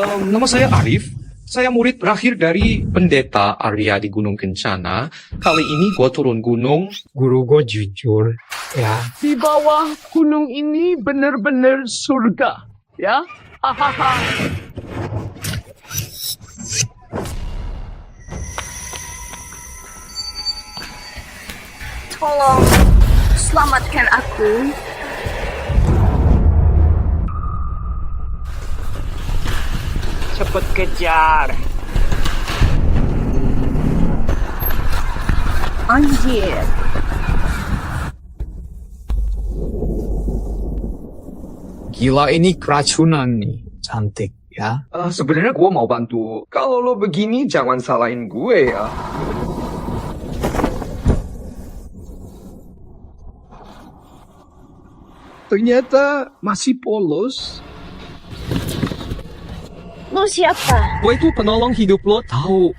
Nama saya Arif. Saya murid terakhir dari Pendeta Arya di Gunung Kencana. Kali ini gue turun gunung. Guru gue jujur, ya. Di bawah gunung ini benar-benar surga, ya. Hahaha. Tolong selamatkan aku. Cepat kejar. Anjir. Gila, ini keracunan nih. Cantik, ya. Sebenarnya gue mau bantu. Kalau lo begini jangan salahin gue ya. Ternyata masih polos. Lu siapa? Gue itu penolong hidup lo, tahu.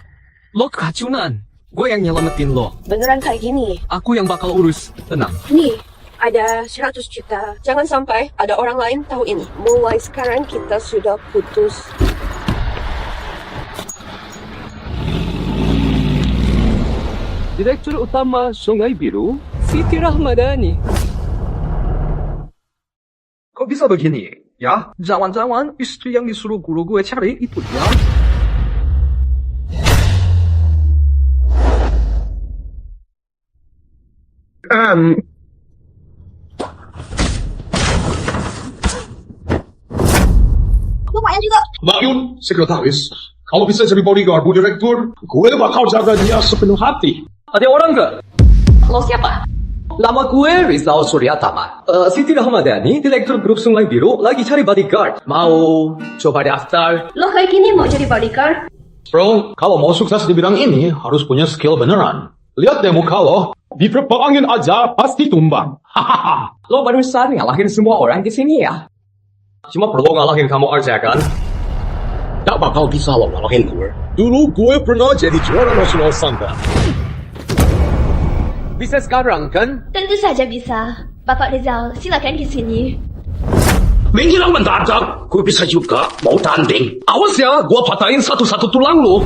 Lo keracunan. Gue yang nyelamatin lo. Beneran kayak gini? Aku yang bakal urus. Tenang. Nih, ada 100 juta. Jangan sampai ada orang lain tahu ini. Mulai sekarang kita sudah putus. Direktur Utama Sungai Biru, Siti Rahmadani. Kok bisa begini? Ya, jangan-jangan istri yang disuruh guru gue cari itu dia. Lumayan juga. Mbak Yun, sekretaris. Kalau bisa jadi bodyguard Bu Direktur, gue bakal jaga dia sepenuh hati. Ada orang nggak? Lo siapa? Nama gue Rizal Suryatama. Siti Rahmadani, Direktur Grup Sungai Biru, lagi cari bodyguard. Mau coba daftar? Lo kayak gini mau jadi bodyguard? Bro, kalau mau sukses di bidang ini, harus punya skill beneran. Lihat deh muka lo, diterpangin aja pasti tumbang. Hahaha. Lo barusan ngalahin semua orang di sini ya? Cuma perlu ngalahin kamu aja kan? Tak bakal bisa lo ngalahin gue. Dulu gue pernah jadi juara nasional sangga. Bisa sekarang kan? Tentu saja bisa. Bapak Rizal, silakan ke sini. Menghilang mendadak, gue bisa juga mau tanding. Awas ya, gue patahin satu-satu tulang lo.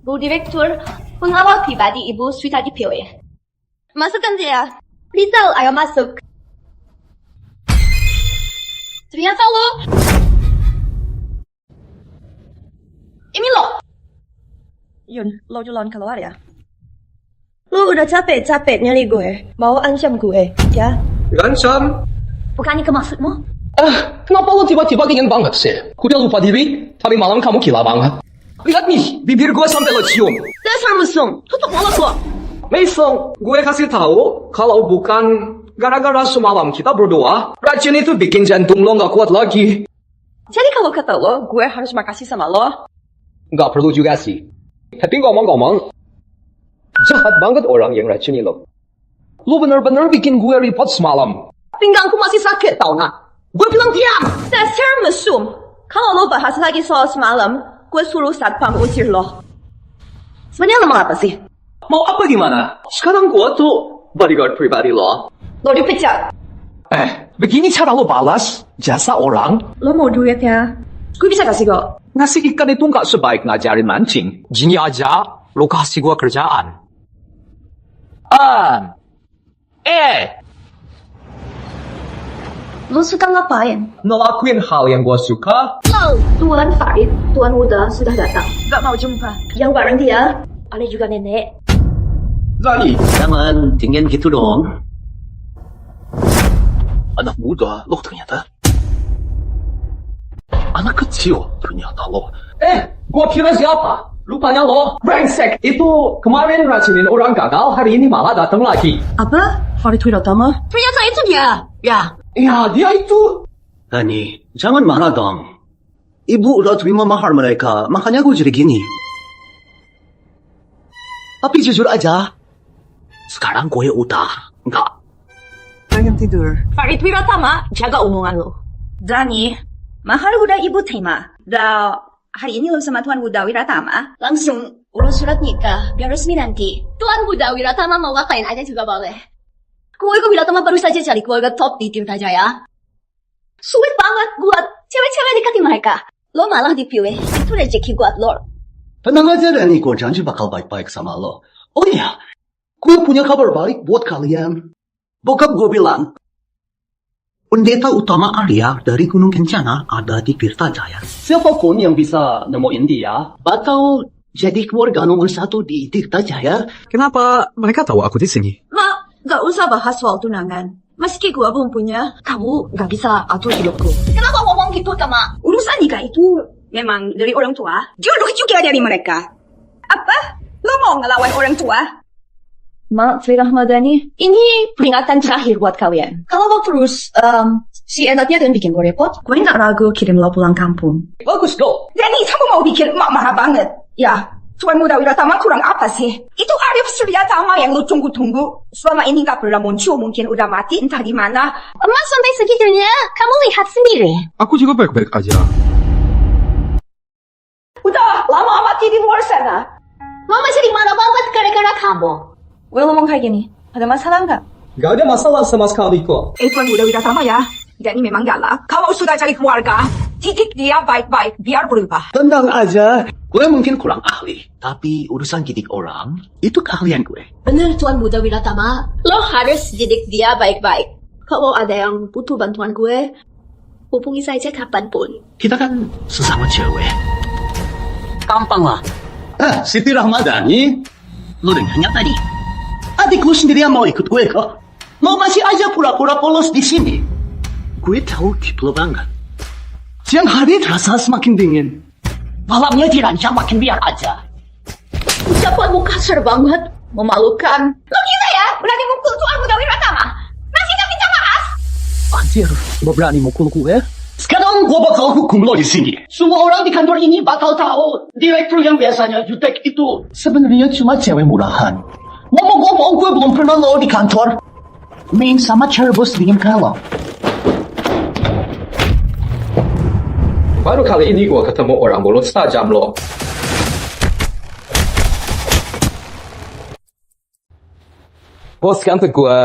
Bu Direktur, pengawal pribadi Ibu sudah dipilih. Masukkan dia. Rizal, ayo masuk. Ternyata lo. Ini lo. Yun, lo duluan keluar ya. Lo udah capek-capek nyari gue. Mau ancam gue, ya? Ngancam? Bukannya ke maksudmu? Kenapa lo tiba-tiba dingin banget sih? Udah lupa diri, tapi malam kamu gila banget. Lihat nih, bibir gue sampai lo cium. Dasar mesum, tutup mulut lo. Mason, gue kasih tahu kalau bukan gara-gara semalam kita berdoa, racun itu bikin jantung lo nggak kuat lagi. Jadi kalau kata lo, gue harus makasih sama lo. Nggak perlu juga sih. Tapi ngomong-ngomong, jahat banget orang yang racuni lo. Lo bener-bener bikin gue repot semalam. Pinggangku masih sakit tau nggak? Gue bilang diam. Dasar mesum. Kalau lo bahas lagi soal semalam, gue suruh satpam usir lo. Sebenarnya lo mau apa sih? Mau apa gimana? Sekarang gue tuh bodyguard pribadi lo. Lo dipecat. Begini cara lo balas jasa orang? Lo mau duit ya? Gue bisa kasih kok. Ngasih ikan itu nggak sebaik ngajarin mancing. Gini aja, lo kasih gue kerjaan. Lo suka ngapain? Ngelakuin hal yang gue suka. Lo, Tuan Farid, Tuan Muda sudah datang. Gak mau jumpa. Yang bareng dia, ada juga nenek. Zani, Jangan dingin gitu dong. Anak muda, lo ternyata. Anak kecil, ternyata lo. gue kira siapa? Lupanya lo. Brengsek, itu kemarin racunin orang gagal, hari ini malah datang lagi. Apa? Farid Wiratama? Ternyata itu dia. Ya. Ya, dia itu. Dani, jangan marah dong. Ibu udah terima mahar mereka, makanya gue jadi gini. Tapi jujur aja, sekarang gue udah enggak. Pengen tidur. Farid Wiratama, jaga omongan lo. Dani, mahal udah ibu terima. Dan hari ini lo sama Tuan Muda Wiratama langsung urus surat nikah, biar resmi nanti. Tuan Muda Wiratama mau ngapain aja juga boleh. Keluarga Wiratama baru saja cari keluarga top di Tirta Jaya. Sulit banget buat cewek-cewek dekati mereka. Lo malah dipilih. Itu rezeki buat lo. Tenang aja Dani, gue janji bakal baik-baik sama lo. Oh iya, gue punya kabar baik buat kalian. Bokap gue bilang, pendeta utama Arya dari Gunung Kencana ada di Tirta Jaya. Siapapun yang bisa nemuin dia, bakal jadi keluarga nomor 1 di Tirta Jaya. Kenapa mereka tahu aku di sini? Ma, gak usah bahas soal tunangan. Meski gue belum punya, kamu gak bisa atur hidupku. Kenapa ngomong gitu, Tama? Urusan nikah itu memang dari orang tua. Jodoh juga dari mereka. Apa? Lo mau ngelawan orang tua? Ma, Sri Rahmadani, ini peringatan terakhir buat kalian. Kalau lo terus si enaknya dan bikin gue repot, gue gak ragu kirim lo pulang kampung. Bagus dong. Dani, kamu mau bikin emak marah banget. Ya, Tuan Muda Wiratama kurang apa sih? Itu Arif Suryatama yang lu tunggu-tunggu. Selama ini gak pernah muncul, mungkin udah mati entah di mana. Emak sampai segitunya, kamu lihat sendiri. Aku juga baik-baik aja. Udah lama mati di luar sana. Mama jadi marah banget gara-gara kamu. Gue ngomong kayak gini, ada masalah nggak? Gak ada masalah sama sekali kok. Tuan Muda Wiratama ya. Dani memang galak. Kalau sudah cari keluarga, didik dia baik-baik biar berubah. Tenang aja, gue mungkin kurang ahli. Tapi urusan didik orang, itu keahlian gue. Bener Tuan Muda Wiratama, lo harus didik dia baik-baik. Kalau ada yang butuh bantuan gue, hubungi saja kapanpun. Kita kan sesama cewek. Gampang lah. Siti Rahmadani, lo dengarnya tadi. Adik lu sendiri yang mau ikut gue kok. Lo masih aja pura-pura polos di sini. Gue tahu gitu lo banget. Siang hari terasa semakin dingin. Malamnya dirancang makin biar aja. Ucapanmu kasar banget, memalukan. Lo gila ya, berani mukul Tuan Muda Wiratama. Masih gak minta maaf? Anjir, lo berani mukul gue? Sekarang gue bakal hukum lo di sini. Semua orang di kantor ini bakal tahu direktur yang biasanya jutek itu sebenarnya cuma cewek murahan. Ngomong-ngomong, gue belum pernah lo di kantor main sama cewek bos dingin kalau. Baru kali ini gue ketemu orang mulut tajam lo. Bos kata gue,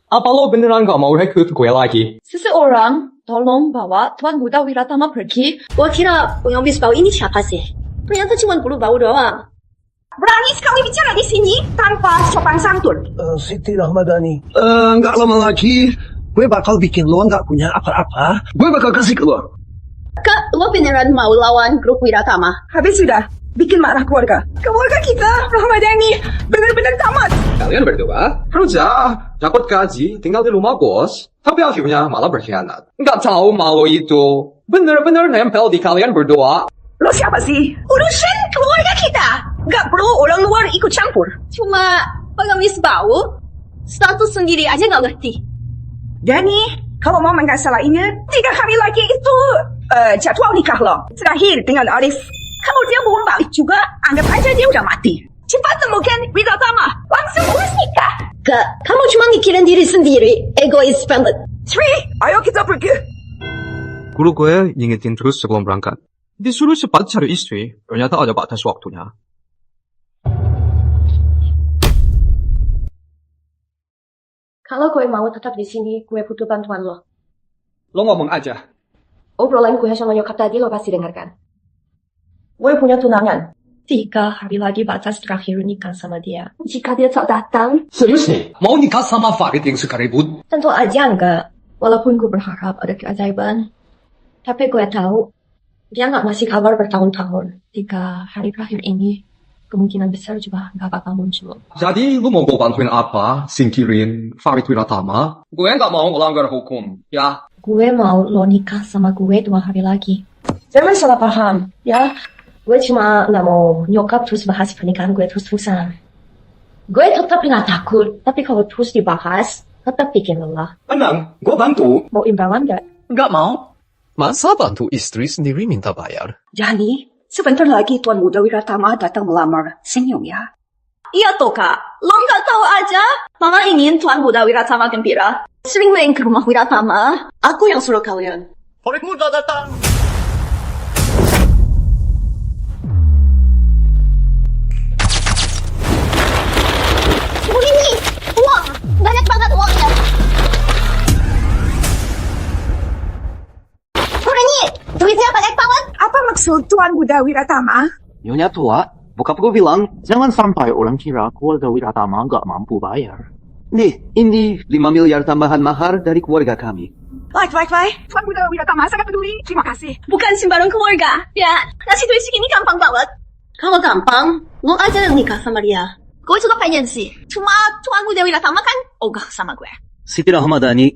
apa lo beneran gak mau rekrut gue lagi? Seseorang tolong bawa Tuan Muda Wiratama pergi. Gue kira pengemis bau ini siapa sih? Ternyata cuma bulu bau doang. Berani sekali bicara di sini tanpa sopan santun. Siti Rahmadani. Nggak lama lagi, gue bakal bikin lo nggak punya apa-apa. Gue bakal kasih ke lo. Kak, lo beneran mau lawan grup Wiratama? Habis sudah, bikin marah keluarga. Keluarga kita, Rahmadani, bener-bener tamat. Kalian berdua kerja, dapat gaji, tinggal di rumah bos. Tapi akhirnya malah berkhianat. Nggak tahu malu itu bener-bener nempel di kalian berdua. Lo siapa sih? Urusan keluarga kita. Gak perlu orang luar ikut campur. Cuma pengemis bau, status sendiri aja gak ngerti. Dani, kalau mama gak salah ingat, 3 hari lagi itu jadwal nikah lo. Terakhir dengan Arif. Kalau dia belum balik juga, anggap aja dia udah mati. Cepat temukan Wiratama, langsung urus nikah. Kak, kamu cuma mikirin diri sendiri, egois banget. Sri, ayo kita pergi. Guru gue ngingetin terus sebelum berangkat. Disuruh cepat cari istri, ternyata ada batas waktunya. Kalau gue mau tetap di sini, gue butuh bantuan lo. Lo ngomong aja. Obrolan gue sama nyokap tadi lo pasti dengarkan. Gue punya tunangan. 3 hari lagi batas terakhir nikah sama dia. Jika dia tak datang, Serius nih? Mau nikah sama Farid yang suka ribut? tentu aja enggak. Walaupun gue berharap ada keajaiban. Tapi gue tahu, dia nggak ngasih kabar bertahun-tahun. 3 hari terakhir ini, kemungkinan besar juga nggak bakal muncul. Jadi lu mau gue bantuin apa? Singkirin Farid Wiratama? Gue nggak mau melanggar hukum, ya? Gue mau lo nikah sama gue 2 hari lagi. Jangan salah paham, ya. Gue cuma nggak mau nyokap terus bahas pernikahan gue terus-terusan. Gue tetap nggak takut, tapi kalau terus dibahas, tetap bikin lelah. Tenang, gue bantu. Mau imbalan nggak? Nggak mau. Masa bantu istri sendiri minta bayar? Jadi, sebentar lagi Tuan Muda Wiratama datang melamar. Senyum ya. Iya toh kak, lo nggak tahu aja. Mama ingin Tuan Muda Wiratama gembira. Sering main ke rumah Wiratama. Aku yang suruh kalian. Farid muda datang. Ini uang, banyak banget uangnya. Udah Wiratama. Nyonya tua, bokap gue bilang, jangan sampai orang kira keluarga Wiratama nggak mampu bayar. Nih, ini 5 miliar tambahan mahar dari keluarga kami. Baik. Tuan Muda Wiratama sangat peduli. Terima kasih. Bukan sembarang keluarga. Ya, nasi tulis ini gampang banget. Kalau gampang, lo aja yang nikah sama dia. Gue juga pengen sih. Cuma Tuan Muda Wiratama kan ogah sama gue. Siti Rahmadani,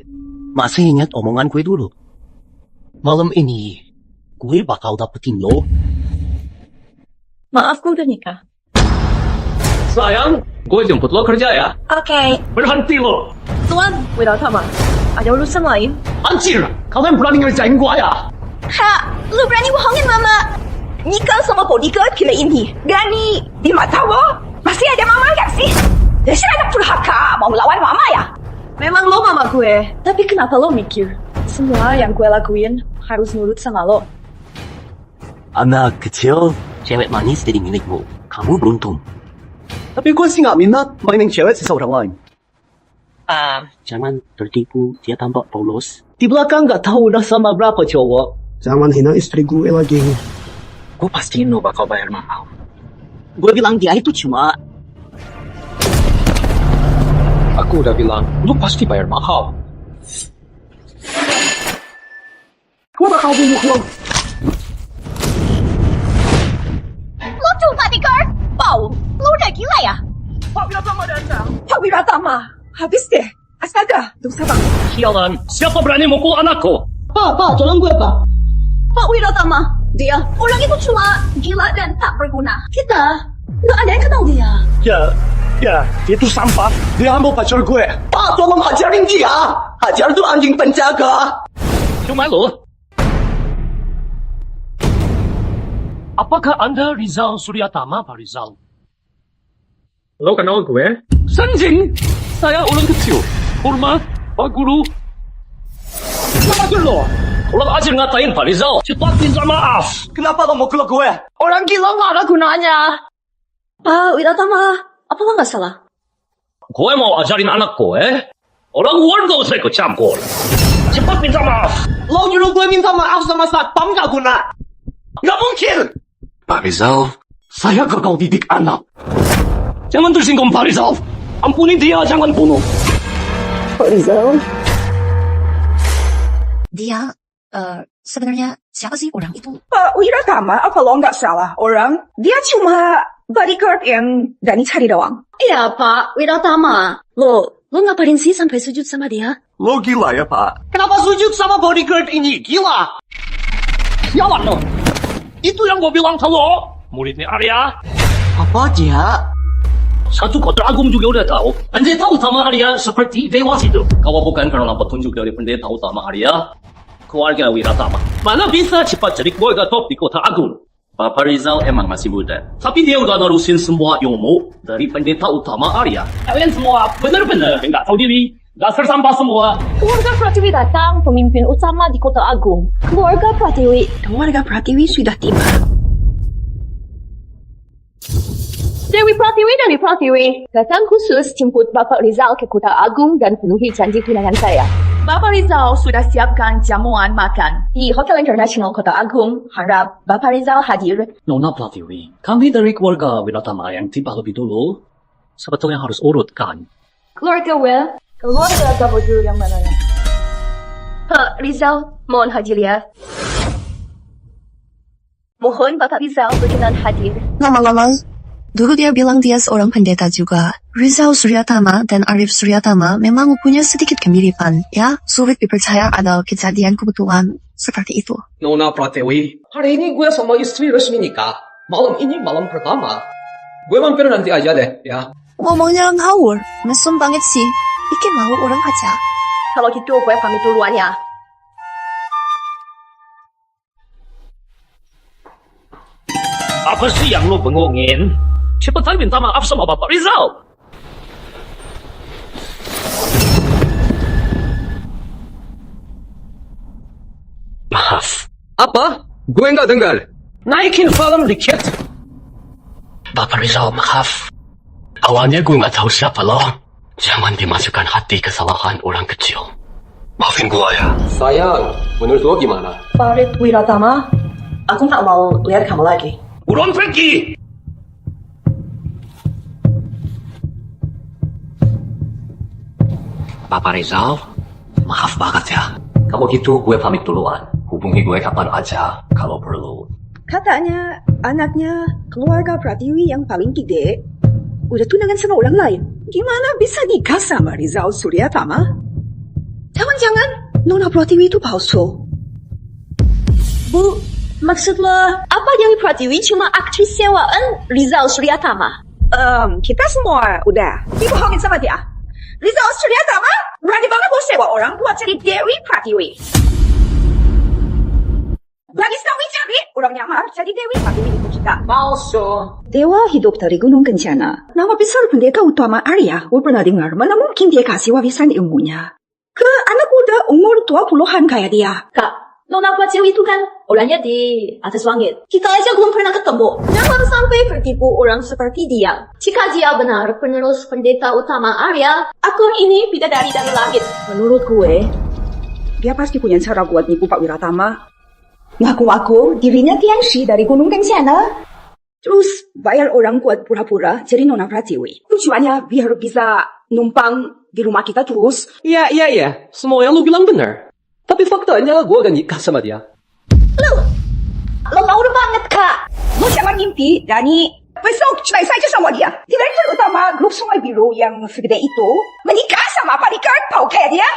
masih ingat omongan gue dulu? Malam ini, gue bakal dapetin lo. Maaf, gue udah nikah. Sayang, gue jemput lo kerja ya. Oke. Berhenti lo. Tuan Wiratama, ada urusan lain? Anjir, kalian berani ngerjain gue ya? Ha, lu berani bohongin mama. Nikah sama bodyguard gila ini. Berani di mata lo? Masih ada mama gak sih? Dasar anak durhaka, mau melawan mama ya? Memang lo mama gue. Tapi kenapa lo mikir semua yang gue lakuin harus nurut sama lo? Anak kecil, cewek manis jadi milikmu. Kamu beruntung. Tapi gue sih nggak minat mainin cewek seseorang lain. Jangan tertipu, dia tampak polos. Di belakang nggak tahu udah sama berapa cowok. Jangan hina istri gue lagi. Gue pastiin lo bakal bayar mahal. Gue bilang dia itu cuma... Aku udah bilang, lu pasti bayar mahal. Gue bakal bunuh lo. Lo tuh bodyguard? Wow, lo udah gila ya? Pak Wiratama datang. Pak Wiratama, habis deh. Astaga, dosa banget. Sialan, siapa berani mukul anakku? Pak, tolong gue, Pak. Pak Wiratama, dia orang itu cuma gila dan tak berguna. Kita nggak ada yang kenal dia. Ya, itu sampah. Dia ambil pacar gue. Pak, tolong hajarin dia. Hajar tuh anjing penjaga. Cuma lo. Apakah Anda Rizal Suryatama, Pak Rizal? Lo kenal gue? Sanjing, saya orang kecil. Hormat, Pak Guru. Kenapa lo? Orang ajar ngatain Pak Rizal. Cepat minta maaf. Kenapa lo mau kelak gue? Orang gila nggak ada gunanya. Pak Wiratama, apa lo nggak salah? Gue mau ajarin anakku, Orang luar gak usah ikut campur. Cepat minta maaf. Lo nyuruh gue minta maaf sama satpam gak guna. Gak mungkin. Pak Rizal, saya gagal didik anak. Jangan tersinggung Pak Rizal. Ampuni dia, jangan bunuh. Pak Rizal. Dia, sebenarnya siapa sih orang itu? Pak Wiratama, apa lo nggak salah orang? Dia cuma bodyguard yang berani cari doang. Iya, Pak Wiratama. Lo ngapain sih sampai sujud sama dia? Lo gila ya, Pak? Kenapa sujud sama bodyguard ini? Gila. Sialan lo. Itu yang gue bilang ke lo. Muridnya Arya. Apa dia? Satu Kota Agung juga udah tahu. Pendeta utama Arya seperti Dewa itu. Kalau bukan karena petunjuk dari pendeta utama Arya, keluarga Wiratama mana bisa cepat jadi keluarga top di Kota Agung. Bapak Rizal emang masih muda, tapi dia udah nerusin semua ilmu dari pendeta utama Arya. Kalian semua benar-benar nggak tahu diri, dasar sampah semua. Keluarga Pratiwi datang, pemimpin utama di Kota Agung. Keluarga Pratiwi sudah tiba. Dewi Pratiwi dari Pratiwi datang khusus jemput Bapak Rizal ke Kota Agung dan penuhi janji tunangan saya. Bapak Rizal sudah siapkan jamuan makan di Hotel International Kota Agung. Harap Bapak Rizal hadir. Nona Pratiwi, kami dari keluarga Wiratama yang tiba lebih dulu, sebetulnya harus urut kan? Keluarga Gabodul yang mana ya? Pak Rizal, mohon hadir ya. Mohon Bapak Rizal berkenan hadir. Ngomong-ngomong, dulu dia bilang dia seorang pendeta juga. Rizal Suryatama dan Arif Suryatama memang punya sedikit kemiripan, ya. Sulit dipercaya ada kejadian kebetulan seperti itu. Nona Pratiwi, hari ini gue sama istri resmi nikah. Malam ini malam pertama. Gue mampir nanti aja deh, ya. Ngomongnya ngawur, mesum banget sih. Bikin malu orang aja. Kalau gitu gue pamit duluan ya. Apa sih yang lo bengongin? Cepetan minta maaf sama Bapak Rizal. Maaf. Apa? Gue nggak dengar. Naikin volume dikit. Bapak Rizal, maaf. Awalnya gue nggak tahu siapa lo. Jangan dimasukkan hati kesalahan orang kecil. Maafin gue ya. Sayang, menurut lo gimana? Farid Wiratama, Aku nggak mau lihat kamu lagi. Buruan pergi! Bapak Rizal, maaf banget ya. Kalau gitu gue pamit duluan. Hubungi gue kapan aja kalau perlu. Katanya anaknya keluarga Pratiwi yang paling gede udah tunangan sama orang lain. Gimana bisa nikah sama Rizal Suryatama? Jangan-jangan Nona Pratiwi itu palsu. Bu, maksud lo apa Dewi Pratiwi cuma aktris sewaan Rizal Suryatama? Kita semua udah dibohongin sama dia. Rizal Suryatama berani banget mau sewa orang buat jadi Dewi Pratiwi. Lagi sekali cari orang nyamar jadi Dewi Pratiwi itu kita. Palsu. Dewa hidup dari Gunung Kencana. Nama besar pendeta utama Arya. Gue pernah dengar mana mungkin dia kasih warisan ilmunya ke anak muda umur 20-an kayak dia. Kak, Nona Pratiwi itu kan orangnya di atas langit. Kita aja belum pernah ketemu. Jangan sampai tertipu orang seperti dia. Jika dia benar penerus pendeta utama Arya, aku ini bidadari dari langit. Menurut gue, dia pasti punya cara buat nipu Pak Wiratama. Ngaku-ngaku dirinya Tianshi dari Gunung Kencana. Terus bayar orang buat pura-pura jadi Nona Pratiwi. Tujuannya biar bisa numpang di rumah kita terus. Iya. Semua yang lu bilang benar. Tapi faktanya gue gak nikah sama dia. Lo mau banget, Kak. Lo jangan mimpi, Dani. Besok cerai saja sama dia. Direktur utama grup Sungai Biru yang segede itu menikah sama bodyguard tau kayak dia.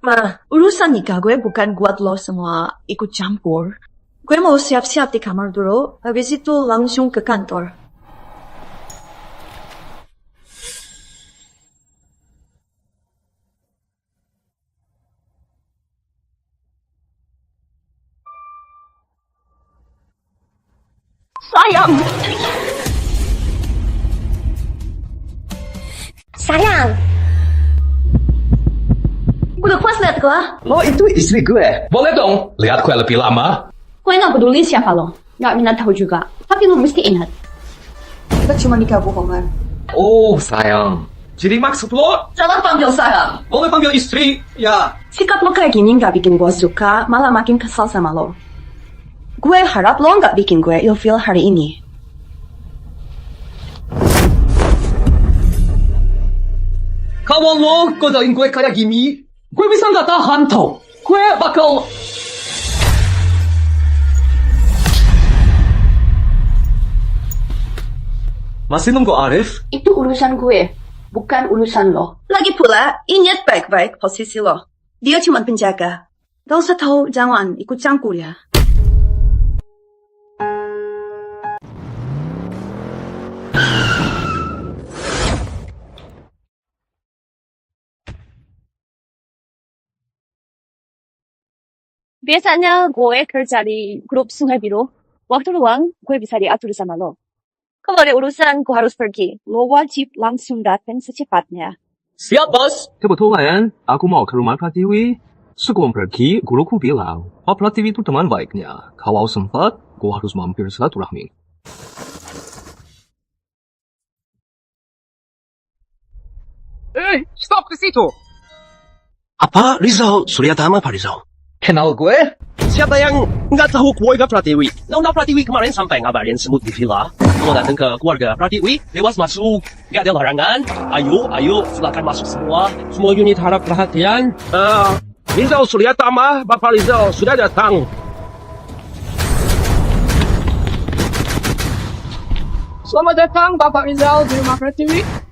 Ma, urusan nikah gue bukan buat lo semua ikut campur. Gue mau siap-siap di kamar dulu, habis itu langsung ke kantor. Sayang. Udah puas liat gue? Lo itu istri gue. Boleh dong lihat gue lebih lama. Gue gak peduli siapa lo. Gak minat tahu juga. Tapi lo mesti ingat. Kita cuma nikah bohongan. Oh sayang. Jadi maksud lo? Jangan panggil saya. Boleh panggil istri. Ya. Sikap lo kayak gini gak bikin gue suka, malah makin kesal sama lo. Gue harap lo gak bikin gue ilfeel hari ini. Kalau lo godain gue kayak gini, gue bisa nggak tahan tau. Gue bakal... Masih nunggu Arif? Itu urusan gue, bukan urusan lo. Lagi pula, ingat baik-baik posisi lo. Dia cuma penjaga. Gak usah tahu, jangan ikut campur ya. Biasanya gue kerja di grup Sungai Biru. Waktu luang, gue bisa diatur sama lo. Kalau ada urusan, gue harus pergi. Lo wajib langsung datang secepatnya. Siap, bos. Kebetulan, aku mau ke rumah Pratiwi. Sebelum pergi, guruku bilang, Pak Pratiwi itu teman baiknya. Kalau sempat, gue harus mampir silaturahmi. Stop ke situ. Apa Rizal Suryatama, Pak Rizal? Kenal gue? Siapa yang nggak tahu keluarga Pratiwi? Nona Pratiwi kemarin sampai ngabarin semut di villa. Mau datang ke keluarga Pratiwi, lewat masuk. Nggak ada larangan. Ayo, silakan masuk semua. Semua unit harap perhatian. Rizal Suryatama, Bapak Rizal sudah datang. Selamat datang Bapak Rizal di rumah Pratiwi.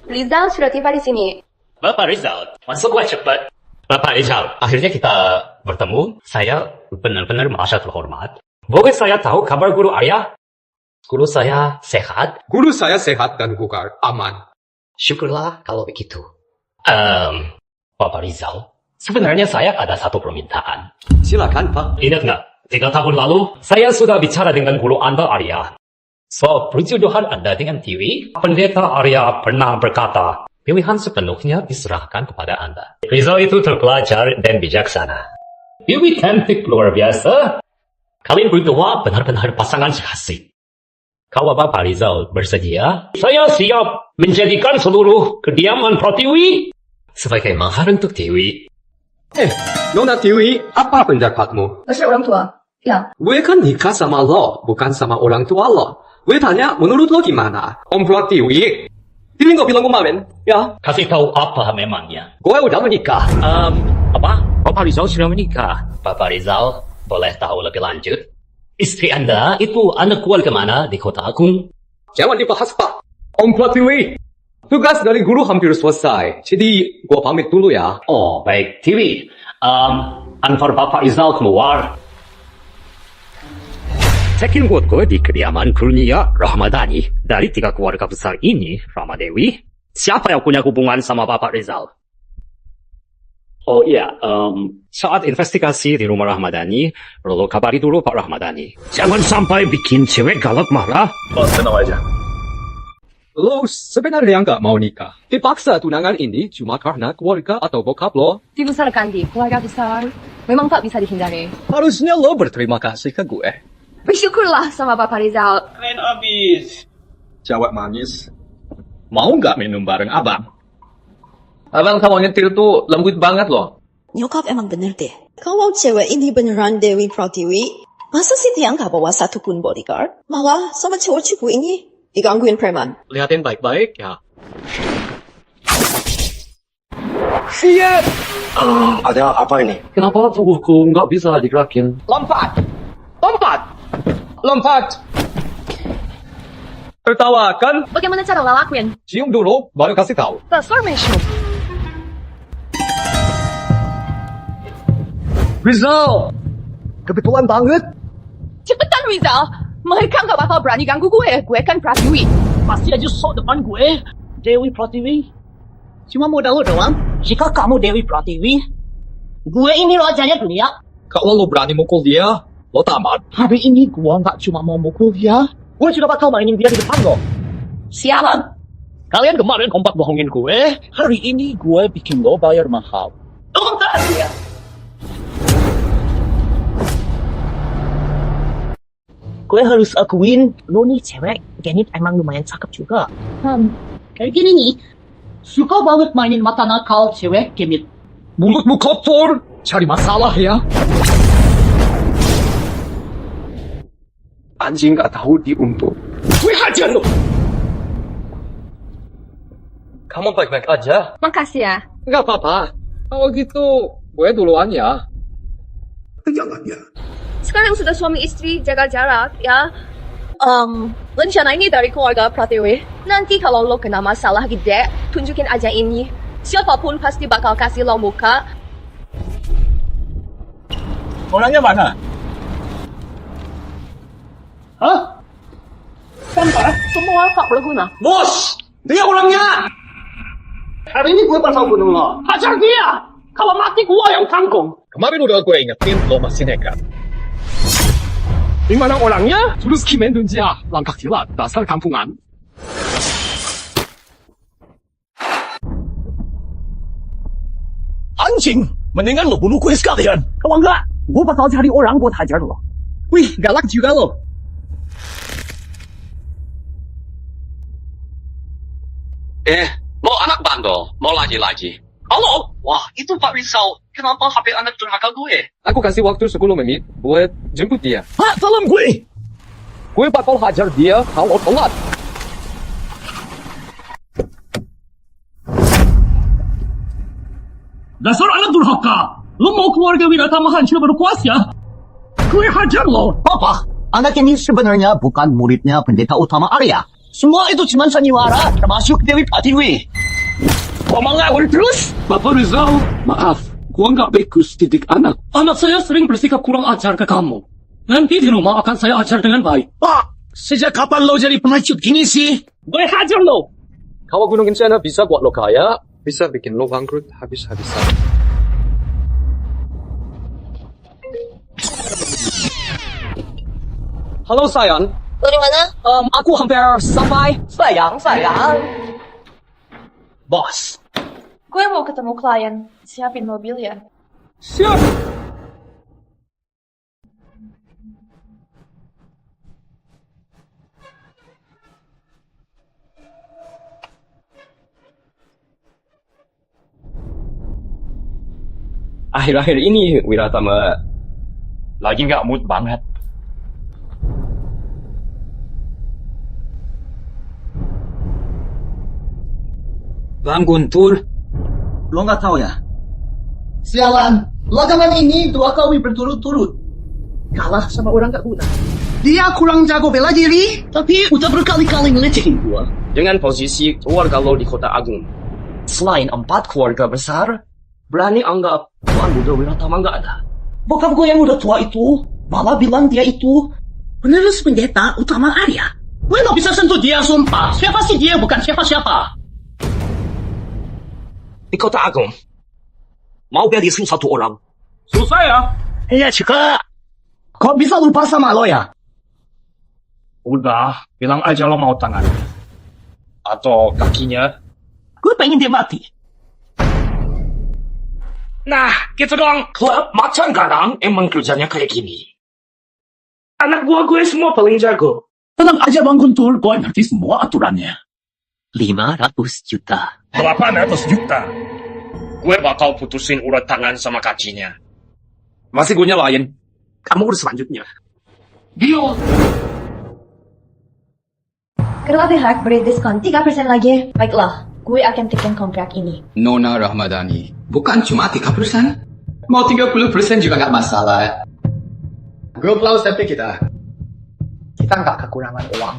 Rizal sudah tiba di sini. Bapak Rizal, masuk gue cepat. Bapak Rizal, akhirnya kita bertemu. Saya benar-benar merasa terhormat. Boleh saya tahu kabar guru Arya? Guru saya sehat? Guru saya sehat dan bugar, aman. Syukurlah kalau begitu. Bapak Rizal, sebenarnya saya ada satu permintaan. Silakan, Pak. Ingat nggak? 3 tahun lalu, saya sudah bicara dengan guru Anda Arya. Soal perjodohan Anda dengan Tiwi, pendeta Arya pernah berkata, pilihan sepenuhnya diserahkan kepada Anda. Rizal itu terpelajar dan bijaksana. Tiwi cantik luar biasa. Kalian berdua benar-benar pasangan serasi. Kalau Bapak Rizal bersedia, saya siap menjadikan seluruh kediaman Pratiwi sebagai mahar untuk Tiwi. Nona Tiwi, apa pendapatmu? 我是orang tua. Ya. Gue kan nikah sama lo, bukan sama orang tua lo. Gue tanya, menurut lo gimana? Om Pratiwi, Tiwi nggak bilang kemarin, ya? Kasih tahu apa memangnya? Gue udah menikah. Apa? Bapak Rizal sudah menikah. Bapak Rizal, boleh tahu lebih lanjut? Istri Anda itu anak keluarga mana di Kota Agung? Jangan dibahas, Pak. Om Pratiwi, tugas dari guru hampir selesai. Jadi, gue pamit dulu ya. Oh, baik. Tiwi, antar Bapak Rizal keluar. Check-in buat gue di kediaman Kurnia Rahmadani. Dari 3 keluarga besar ini, Rahmadewi, siapa yang punya hubungan sama Bapak Rizal? Oh iya, saat investigasi di rumah Rahmadani, perlu kabari dulu Pak Rahmadani. Jangan sampai bikin cewek galak marah. Tenang aja. Lo sebenarnya nggak mau nikah. Dipaksa tunangan ini cuma karena keluarga atau bokap lo. Dibesarkan di keluarga besar. Memang tak bisa dihindari. Harusnya lo berterima kasih ke gue. Bersyukurlah sama Bapak Rizal. Keren abis. Jawab manis. Mau nggak minum bareng abang? Abang kalau nyetir tuh lembut banget loh. Nyokap emang bener deh. Kalau cewek ini beneran Dewi Pratiwi, masa sih dia nggak bawa satupun bodyguard? Malah sama cowok cupu ini digangguin preman. Lihatin baik-baik ya. Siap. Ada apa ini? Kenapa tubuhku nggak bisa digerakin? Lompat! Lompat! Lompat! Tertawa kan? Bagaimana cara lo lakuin? Cium dulu, baru kasih tahu. Transformation. Rizal! Kebetulan banget. Cepetan Rizal. Mereka nggak bakal berani ganggu gue. Gue kan Pratiwi. Pasti aja sok depan gue. Dewi Pratiwi. Cuma modal lo doang. Jika kamu Dewi Pratiwi, gue ini rajanya dunia. Kalau lo berani mukul dia, lo tamat. Hari ini gue nggak cuma mau mukul dia. Gue juga bakal mainin dia di depan lo. Sialan. Kalian kemarin kompak bohongin gue. Hari ini gue bikin lo bayar mahal. Tuntas dia. Gue harus akuin, lo nih cewek, Genit emang lumayan cakep juga. Kayak gini nih, suka banget mainin mata nakal cewek Genit. Mulutmu kotor, cari masalah ya. Anjing gak tahu diuntung. Gue hajar lo. Kamu baik-baik aja? Makasih ya. Gak apa-apa. Kalau gitu, gue duluan ya. Jangan ya. Sekarang sudah suami istri, jaga jarak ya. Rencana ini dari keluarga Pratiwi. Nanti kalau lo kena masalah gede, tunjukin aja ini. Siapapun pasti bakal kasih lo muka. Orangnya mana? Hah? Sampah, semua tak berguna. Bos! Dia orangnya! Hari ini gue pasal bunuh lo. Hajar dia! Kalau mati gue yang tanggung. Kemarin udah gue ingetin, lo masih nekat. Di mana orangnya? Terus kimen dia, langkah kilat, dasar kampungan. Anjing! Mendingan lo bunuh gue sekalian. Kalau enggak, gue bakal cari orang buat hajar lo. Wih, galak juga lo. Mau anak bandel, mau lagi-lagi. Halo? Wah, itu Pak Rizal. Kenapa HP anak durhaka gue? Aku kasih waktu 10 menit buat jemput dia. Hah, salam gue! Gue bakal hajar dia kalau telat. Dasar anak durhaka! Lo mau keluarga Wiratama hancur berkuasa? Gue hajar lo! Papa, anak ini sebenarnya bukan muridnya pendeta utama Arya. Semua itu cuma sandiwara, termasuk Dewi Pratiwi. Kau mengawal terus? Bapak Rizal, maaf. Gua nggak bagus didik anak. Anak saya sering bersikap kurang ajar ke kamu. Nanti di rumah akan saya ajar dengan baik. Pak, sejak kapan lo jadi pengecut gini sih? Gue hajar lo! Kalau Gunung Kencana bisa buat lo kaya, bisa bikin lo bangkrut habis-habisan. Halo sayang. Lo di mana? Aku hampir sampai. Sayang. Bos. Gue mau ketemu klien. Siapin mobil ya. Siap. Akhir-akhir ini Wiratama lagi nggak mood banget. Bang Guntur, lo nggak tahu ya? Sialan, lagangan ini 2 kali berturut-turut kalah sama orang gak guna. Dia kurang jago bela diri, tapi udah berkali-kali ngelecehin gua. Dengan posisi keluarga lo di Kota Agung, selain 4 keluarga besar, berani anggap Tuan Buddha Wiratama nggak ada. Bokap gue yang udah tua itu malah bilang dia itu penerus pendeta utama Arya. Gue nggak bisa sentuh dia, sumpah. Siapa sih dia? Bukan siapa-siapa. Di Kota Agung, mau beresin 1 orang. Susah ya? Iya, Cika. Kok bisa lupa sama lo ya? Udah, bilang aja lo mau tangan. Atau kakinya. Gue pengen dia mati. Nah, gitu dong. Klub Macan Garang emang kerjanya kayak gini. Anak buah gue semua paling jago. Tenang aja Bang Guntur, gue ngerti semua aturannya. 500 juta. 800 juta. Gue bakal putusin urat tangan sama kakinya. Masih gue nyalain. Kamu urus selanjutnya. Deal. Kalau pihak beri diskon 3% lagi, baiklah, gue akan tekan kontrak ini. Nona Rahmadani, bukan cuma 3%. Mau 30% juga nggak masalah. Grup Laos tapi kita nggak kekurangan uang.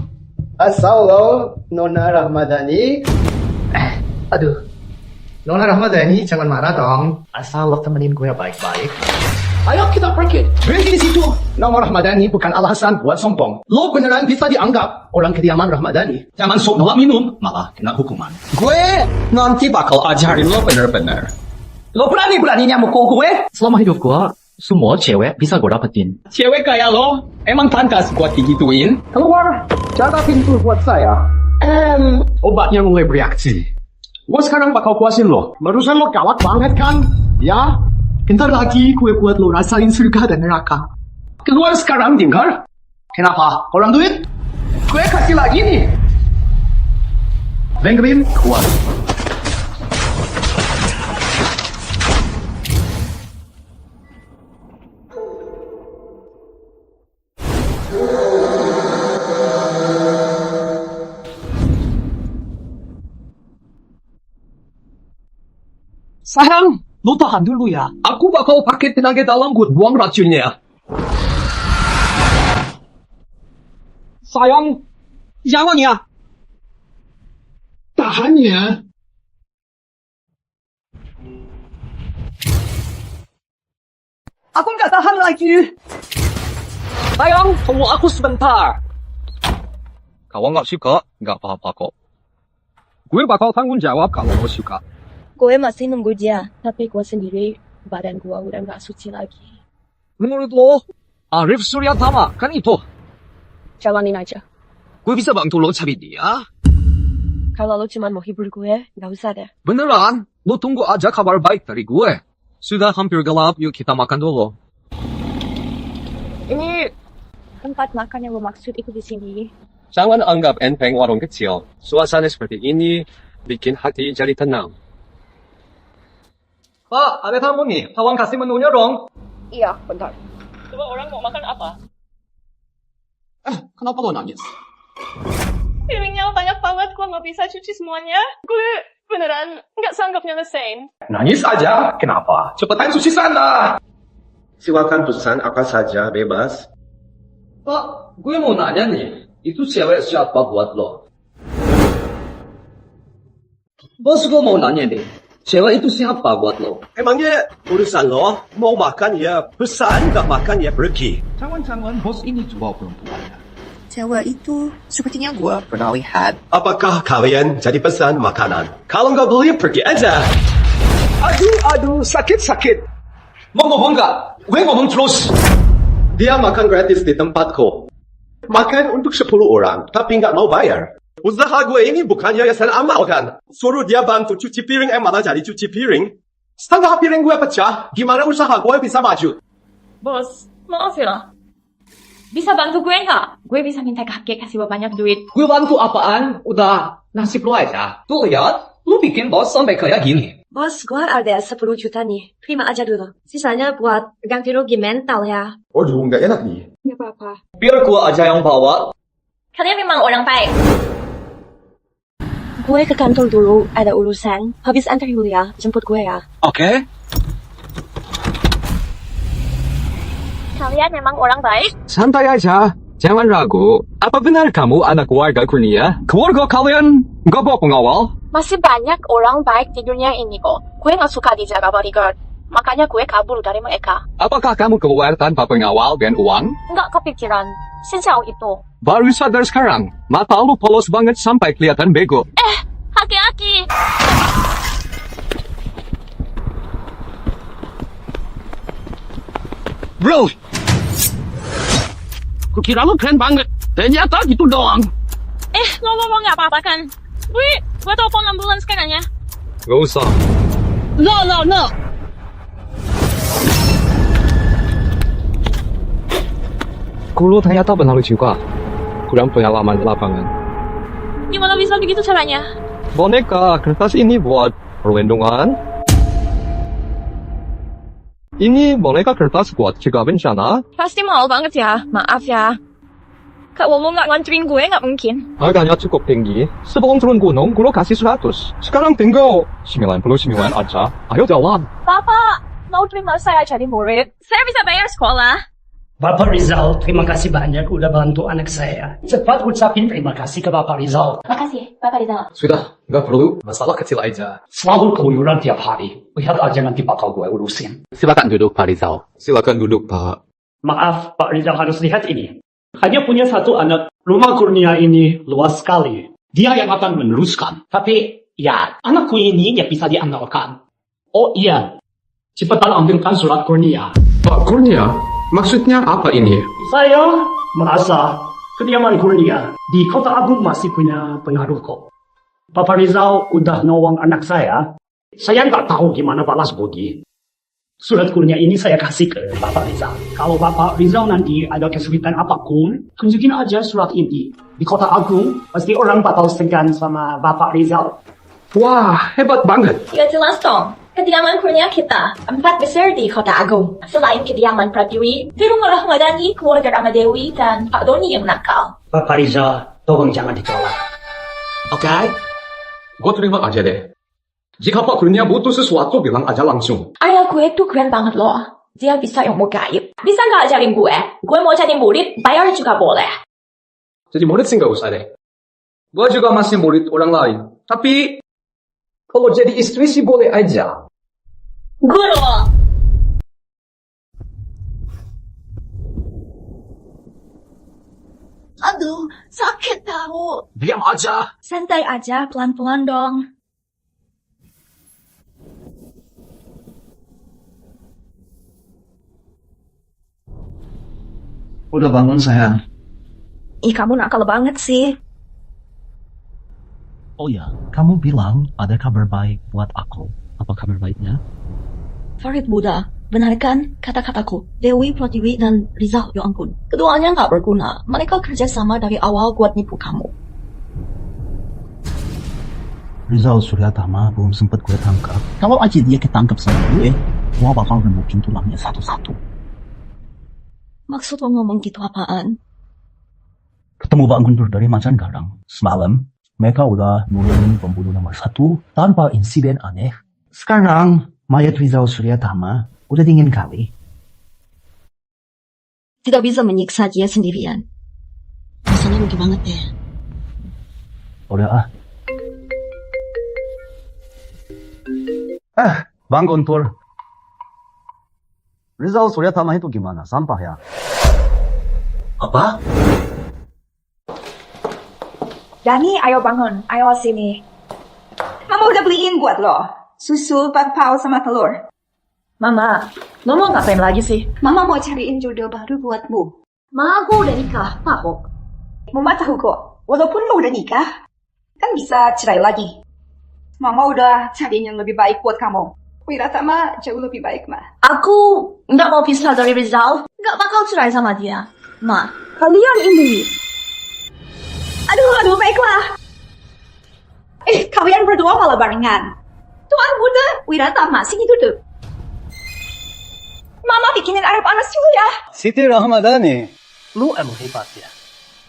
Asal lo, Nona Rahmadani. Aduh, Nona Rahmadani jangan marah dong. Asal lo temenin gue baik-baik. Ayo kita pergi. Berhenti di situ. Nona Rahmadani bukan alasan buat sombong. Lo beneran bisa dianggap orang kediaman Rahmadani. Jangan sok nolak minum, malah kena hukuman. Gue nanti bakal ajarin lo bener-bener. Lo berani-beraninya mukul gue? Selama hidup gue, semua cewek bisa gue dapetin. Cewek kayak lo, emang pantas buat digituin? Keluar, jaga pintu buat saya. Obatnya mulai bereaksi. Gue sekarang bakal kuasin lo. Barusan lo gawat banget kan? Ya? Bentar lagi gue buat lo rasain surga dan neraka. Keluar sekarang, dengar? Kenapa? Kurang duit? Gue kasih lagi nih. Benjamin, keluar. Sayang, lo tahan dulu ya. Aku bakal pakai tenaga dalam buat buang racunnya. Sayang, jangan ya. Tahan ya. Aku nggak tahan lagi. Sayang, tunggu aku sebentar. Kalau nggak suka, nggak apa-apa kok. Gue bakal tanggung jawab kalau lo suka. Gue masih nunggu dia, tapi gue sendiri, badan gue udah gak suci lagi. Menurut lo, Arif Suryatama kan itu? Jalanin aja. Gue bisa bantu lo cari dia. Kalau lo cuma mau hibur gue, gak usah deh. Beneran? Lo tunggu aja kabar baik dari gue. Sudah hampir gelap, yuk kita makan dulu. Ini tempat makan yang lo maksud itu di sini. Jangan anggap enteng warung kecil. Suasana seperti ini bikin hati jadi tenang. Pak, ada tamu nih. Tolong kasih menunya dong. Iya, bentar. Coba orang mau makan apa? Kenapa lo nangis? Piringnya banyak banget, gue gak bisa cuci semuanya. Gue beneran gak sanggup nyelesain. Nangis aja. Kenapa? Cepetan cuci sana. Silakan pesan apa saja, bebas. Pak, gue mau nanya nih. Itu cewek siapa buat lo? Bos, gue mau nanya deh. Cewek itu siapa buat lo? Emangnya urusan lo? Mau makan ya pesan, nggak makan ya pergi. Jangan-jangan bos ini juga perempuannya. Cewek itu sepertinya gue pernah lihat. Apakah kalian jadi pesan makanan? Kalau nggak beli, pergi aja. Aduh, sakit. Mau ngomong nggak? Gue ngomong terus. Dia makan gratis di tempatku. Makan untuk 10 orang, tapi nggak mau bayar. Usaha gue ini bukan yayasan amal kan? Suruh dia bantu cuci piring, malah jadi cuci piring. Setengah piring gue pecah, gimana usaha gue bisa maju? Bos, maaf ya. Bisa bantu gue nggak? Gue bisa minta kakek kasih banyak duit. Gue bantu apaan? Udah, nasib lo aja. Tuh lihat, lu bikin bos sampai kayak gini. Bos, gua ada 10 juta nih. Terima aja dulu. Sisanya buat ganti rugi mental ya. Waduh, nggak enak nih. Gak apa-apa. Biar gua aja yang bawa. Kalian memang orang baik. Gue ke kantor dulu, ada urusan. Habis antar Yulia, jemput gue ya. Oke. Kalian memang orang baik. Santai aja. Jangan ragu. Apa benar kamu anak keluarga Kurnia? Keluarga kalian nggak bawa pengawal? Masih banyak orang baik di dunia ini kok. Gue gak suka dijaga bodyguard. Makanya gue kabur dari mereka. Apakah kamu keluar tanpa pengawal dan uang? Nggak kepikiran. Sejauh itu. Baru sadar sekarang. Mata lu polos banget sampai kelihatan bego. Haki-haki. Bro! Kukira lu keren banget. Ternyata gitu doang. Ngomong-ngomong gak apa-apa kan? Gue telepon ambulans sekarang ya. Gak usah. No. Kulu ternyata benar juga. Kurang pengalaman di lapangan. Gimana bisa begitu caranya? Boneka kertas ini buat perlindungan. Ini boneka kertas buat cegah bencana. Pasti mahal banget ya. Maaf ya. Kalau lo nggak nganterin gue nggak mungkin. Harganya cukup tinggi. Sebelum turun gunung, Guru kasih 100. Sekarang tinggal 99 aja. Ayo jalan. Bapak, mau terima saya jadi murid? Saya bisa bayar sekolah. Bapak Rizal, terima kasih banyak udah bantu anak saya. Cepat ucapin terima kasih ke Bapak Rizal. Makasih, Bapak Rizal. Sudah, nggak perlu. Masalah kecil aja. Selalu keluyuran tiap hari. Lihat aja nanti bakal gue urusin. Silakan duduk, Pak Rizal. Silakan duduk, Pak. Maaf, Pak Rizal harus lihat ini. Hanya punya satu anak. Rumah Kurnia ini luas sekali. Dia yang akan meneruskan. Tapi, ya, anakku ini ya bisa diandalkan. Oh iya, cepetan ambilkan surat Kurnia. Pak Kurnia, maksudnya apa ini? Saya merasa kediaman Kurnia di Kota Agung masih punya pengaruh kok. Bapak Rizal udah nolong anak saya. Saya nggak tahu gimana balas budi. Surat Kurnia ini saya kasih ke Bapak Rizal. Kalau Bapak Rizal nanti ada kesulitan apapun, tunjukin aja surat ini. Di Kota Agung, pasti orang bakal segan sama Bapak Rizal. Wah, hebat banget. Ya jelas dong. Kediaman Kurnia kita 4 besar di Kota Agung. Selain kediaman Pratiwi, di rumah Rahmadani, keluarga Ramadewi, dan Pak Doni yang nakal. Bapak Rizal, tolong jangan ditolak. Oke. Gue terima aja deh. Jika Pak Kurnia butuh sesuatu, bilang aja langsung. Ayah gue tuh keren banget loh. Dia bisa ilmu gaib. Bisa nggak ajarin gue? Gue mau jadi murid, bayar juga boleh. Jadi murid sih nggak usah deh. Gua juga masih murid orang lain. Tapi, kalau jadi istri sih boleh aja. Guru! Aduh, sakit tahu. Diam aja. Santai aja, pelan-pelan dong. Udah bangun sayang. Ih, kamu nakal banget sih. Oh ya, kamu bilang ada kabar baik buat aku. Apa kabar baiknya? Farid Buddha, benarkan kata-kataku. Dewi, Pratiwi, dan Rizal, ya ampun. Keduanya nggak berguna. Mereka kerja sama dari awal buat nipu kamu. Rizal Suryatama belum sempet gue tangkap. Kalau aja dia ketangkap sama gue bakal remukin tulangnya satu-satu. Maksud lo ngomong gitu apaan? Ketemu Bang Guntur dari Macangarang. Semalam, mereka udah nurunin pembunuh nomor 1 tanpa insiden aneh. Sekarang, mayat Rizal Suryatama udah dingin kali. Tidak bisa menyiksa dia sendirian. Rasanya lucu banget deh. Udah Bang Guntur. Rizal Suryatama itu gimana? Sampah ya? Apa? Dani, ayo bangun. Ayo sini. Mama udah beliin buat lo. Susu, bakpao, sama telur. Mama, lo mau ngapain lagi sih? Mama mau cariin jodoh baru buatmu. Ma, gue udah nikah, Pak. Mama tahu kok. Walaupun lo udah nikah, kan bisa cerai lagi. Mama udah cariin yang lebih baik buat kamu. Wiratama jauh lebih baik, Ma. Aku nggak mau pisah dari Rizal. Nggak bakal cerai sama dia. Ma, kalian ini. Aduh, baiklah. Kalian berdua malah barengan. Tuan Muda Wiratama, sini duduk. Mama bikinin air panas dulu ya. Siti Rahmadani, lu emang hebat ya.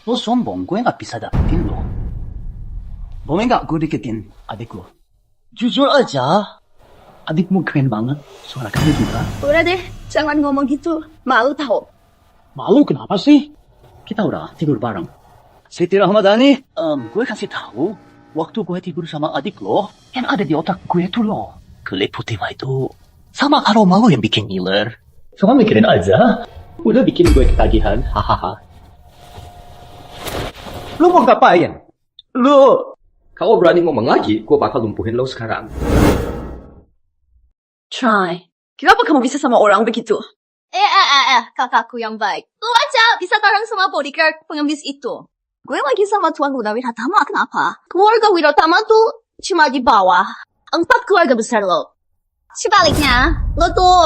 Lu sombong, gue nggak bisa dapetin lu. Boleh nggak gue deketin adik lu? Jujur aja, adikmu keren banget. Suara kamu juga. Udah deh, jangan ngomong gitu. Malu tahu. Malu kenapa sih? Kita udah tidur bareng. Siti Rahmadani, gue kasih tahu, waktu gue tidur sama adik lo, yang ada di otak gue tuh lo. Kelip putih itu sama aroma lo yang bikin ngiler. Cuma mikirin aja, udah bikin gue ketagihan, hahaha. Lu mau ngapain? Lu, kalau berani ngomong lagi, gue bakal lumpuhin lo sekarang. Try. Kenapa kamu bisa sama orang begitu? Kakakku yang baik. Lu aja bisa tarang sama bodyguard pengemis itu. Gue lagi sama Tuan Muda Wiratama, kenapa? Keluarga Wiratama tuh cuma di bawah. 4 keluarga besar lo. Sebaliknya, lo tuh,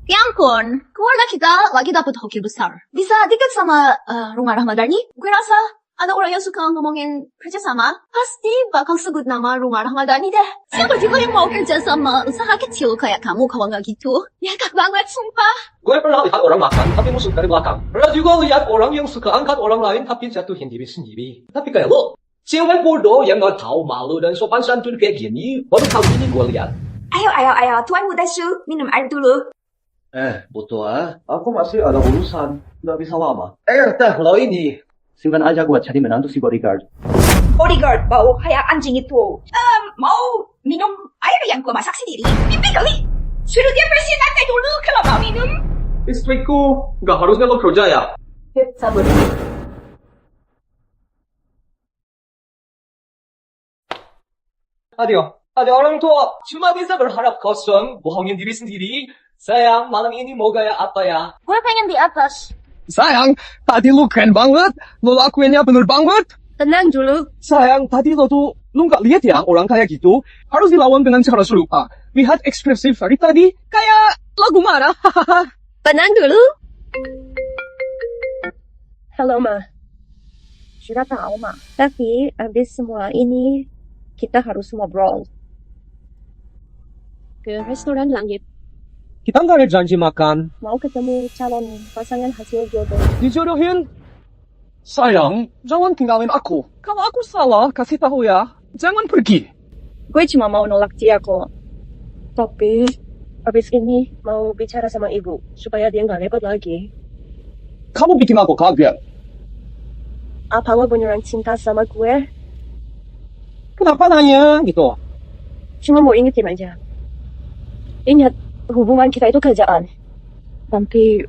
ya ampun, keluarga kita lagi dapet hoki besar. Bisa dekat sama rumah Rahmadani? Gue rasa ada orang yang suka ngomongin kerjasama, pasti bakal sebut nama rumah Rahmadani deh. Siapa juga yang mau kerjasama usaha kecil kayak kamu kalau nggak gitu? Nyakak banget, sumpah. Gue pernah lihat orang makan, tapi musuh dari belakang. Pernah juga lihat orang yang suka angkat orang lain, tapi jatuhin diri sendiri. Tapi kayak lo, cewek bodoh yang nggak tahu malu dan sopan santun kayak gini, baru kali ini gue lihat. Ayo, Tuan Muda Shu, minum air dulu. Betul aku masih ada urusan, nggak bisa lama. Teh, lo ini, simpan aja gue cari menantu si bodyguard. Bodyguard, bau kayak anjing itu. Mau minum air yang gue masak sendiri? Mimpi kali. Suruh dia bersihin lantai dulu kalau mau minum. Istriku, nggak harusnya lo kerja ya? Sabar. Ada orang tua cuma bisa berharap kosong, bohongin diri sendiri. Sayang, malam ini mau gaya apa ya? Gue pengen di atas. Sayang, tadi lu keren banget. Lu lakuinnya bener banget. Tenang dulu. Sayang, tadi lu nggak lihat ya orang kayak gitu. Harus dilawan dengan cara serupa. Lihat ekspresif dari tadi, kayak lagu marah. Tenang dulu. Halo, Ma. Sudah tahu, Ma. Tapi, abis semua ini, kita harus ngobrol. Ke restoran Langit. Kita nggak ada janji makan. Mau ketemu calon pasangan hasil jodoh. Dijodohin? Sayang, jangan tinggalin aku. Kalau aku salah, kasih tahu ya. Jangan pergi. Gue cuma mau nolak dia kok. Tapi, abis ini mau bicara sama ibu, supaya dia nggak repot lagi. Kamu bikin aku kaget. Apa lo beneran cinta sama gue? Kenapa nanya gitu? Cuma mau ingetin aja. Ingat, hubungan kita itu kerjaan. Nanti,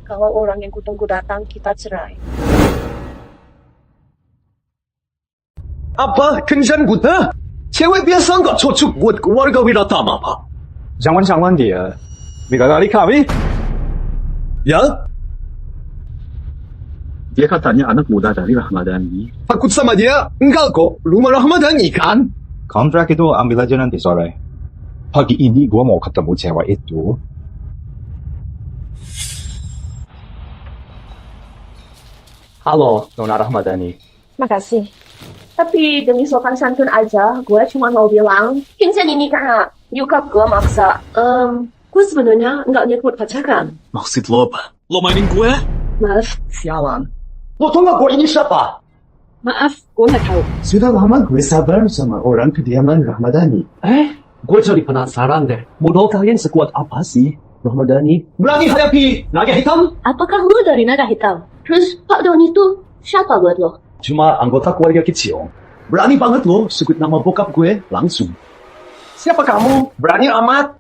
kalau orang yang kutunggu datang, kita cerai. Apa? Kencan buta? Cewek biasa nggak cocok buat keluarga Wiratama, Pak. Jangan dia. Bidadari kami. Ya? Dia katanya anak muda dari Rahmadani. Takut sama dia? Enggak kok. Rumah Rahmadani kan? Kontrak itu ambil aja nanti sore. Pagi ini gua mau ketemu cewek itu. Halo, Nona Rahmadani. Makasih. Tapi demi sopan santun aja, gue cuma mau bilang, Kencan ini karena nyokap gue maksa. Gue sebenarnya nggak nyebut pacaran. Maksud lo apa? Lo mainin gue? Maaf, sialan. Lo tau gak gue ini siapa? Maaf, gue nggak tahu. Sudah lama gue sabar sama orang kediaman Rahmadani. Gue jadi penasaran deh. Modal kalian sekuat apa sih, Rahmadani? Berani hadapi naga hitam? Apakah lu dari naga hitam? Terus Pak Don itu siapa buat lo? Cuma anggota keluarga kecil. Berani banget lo sebut nama bokap gue langsung. Siapa kamu? Berani amat.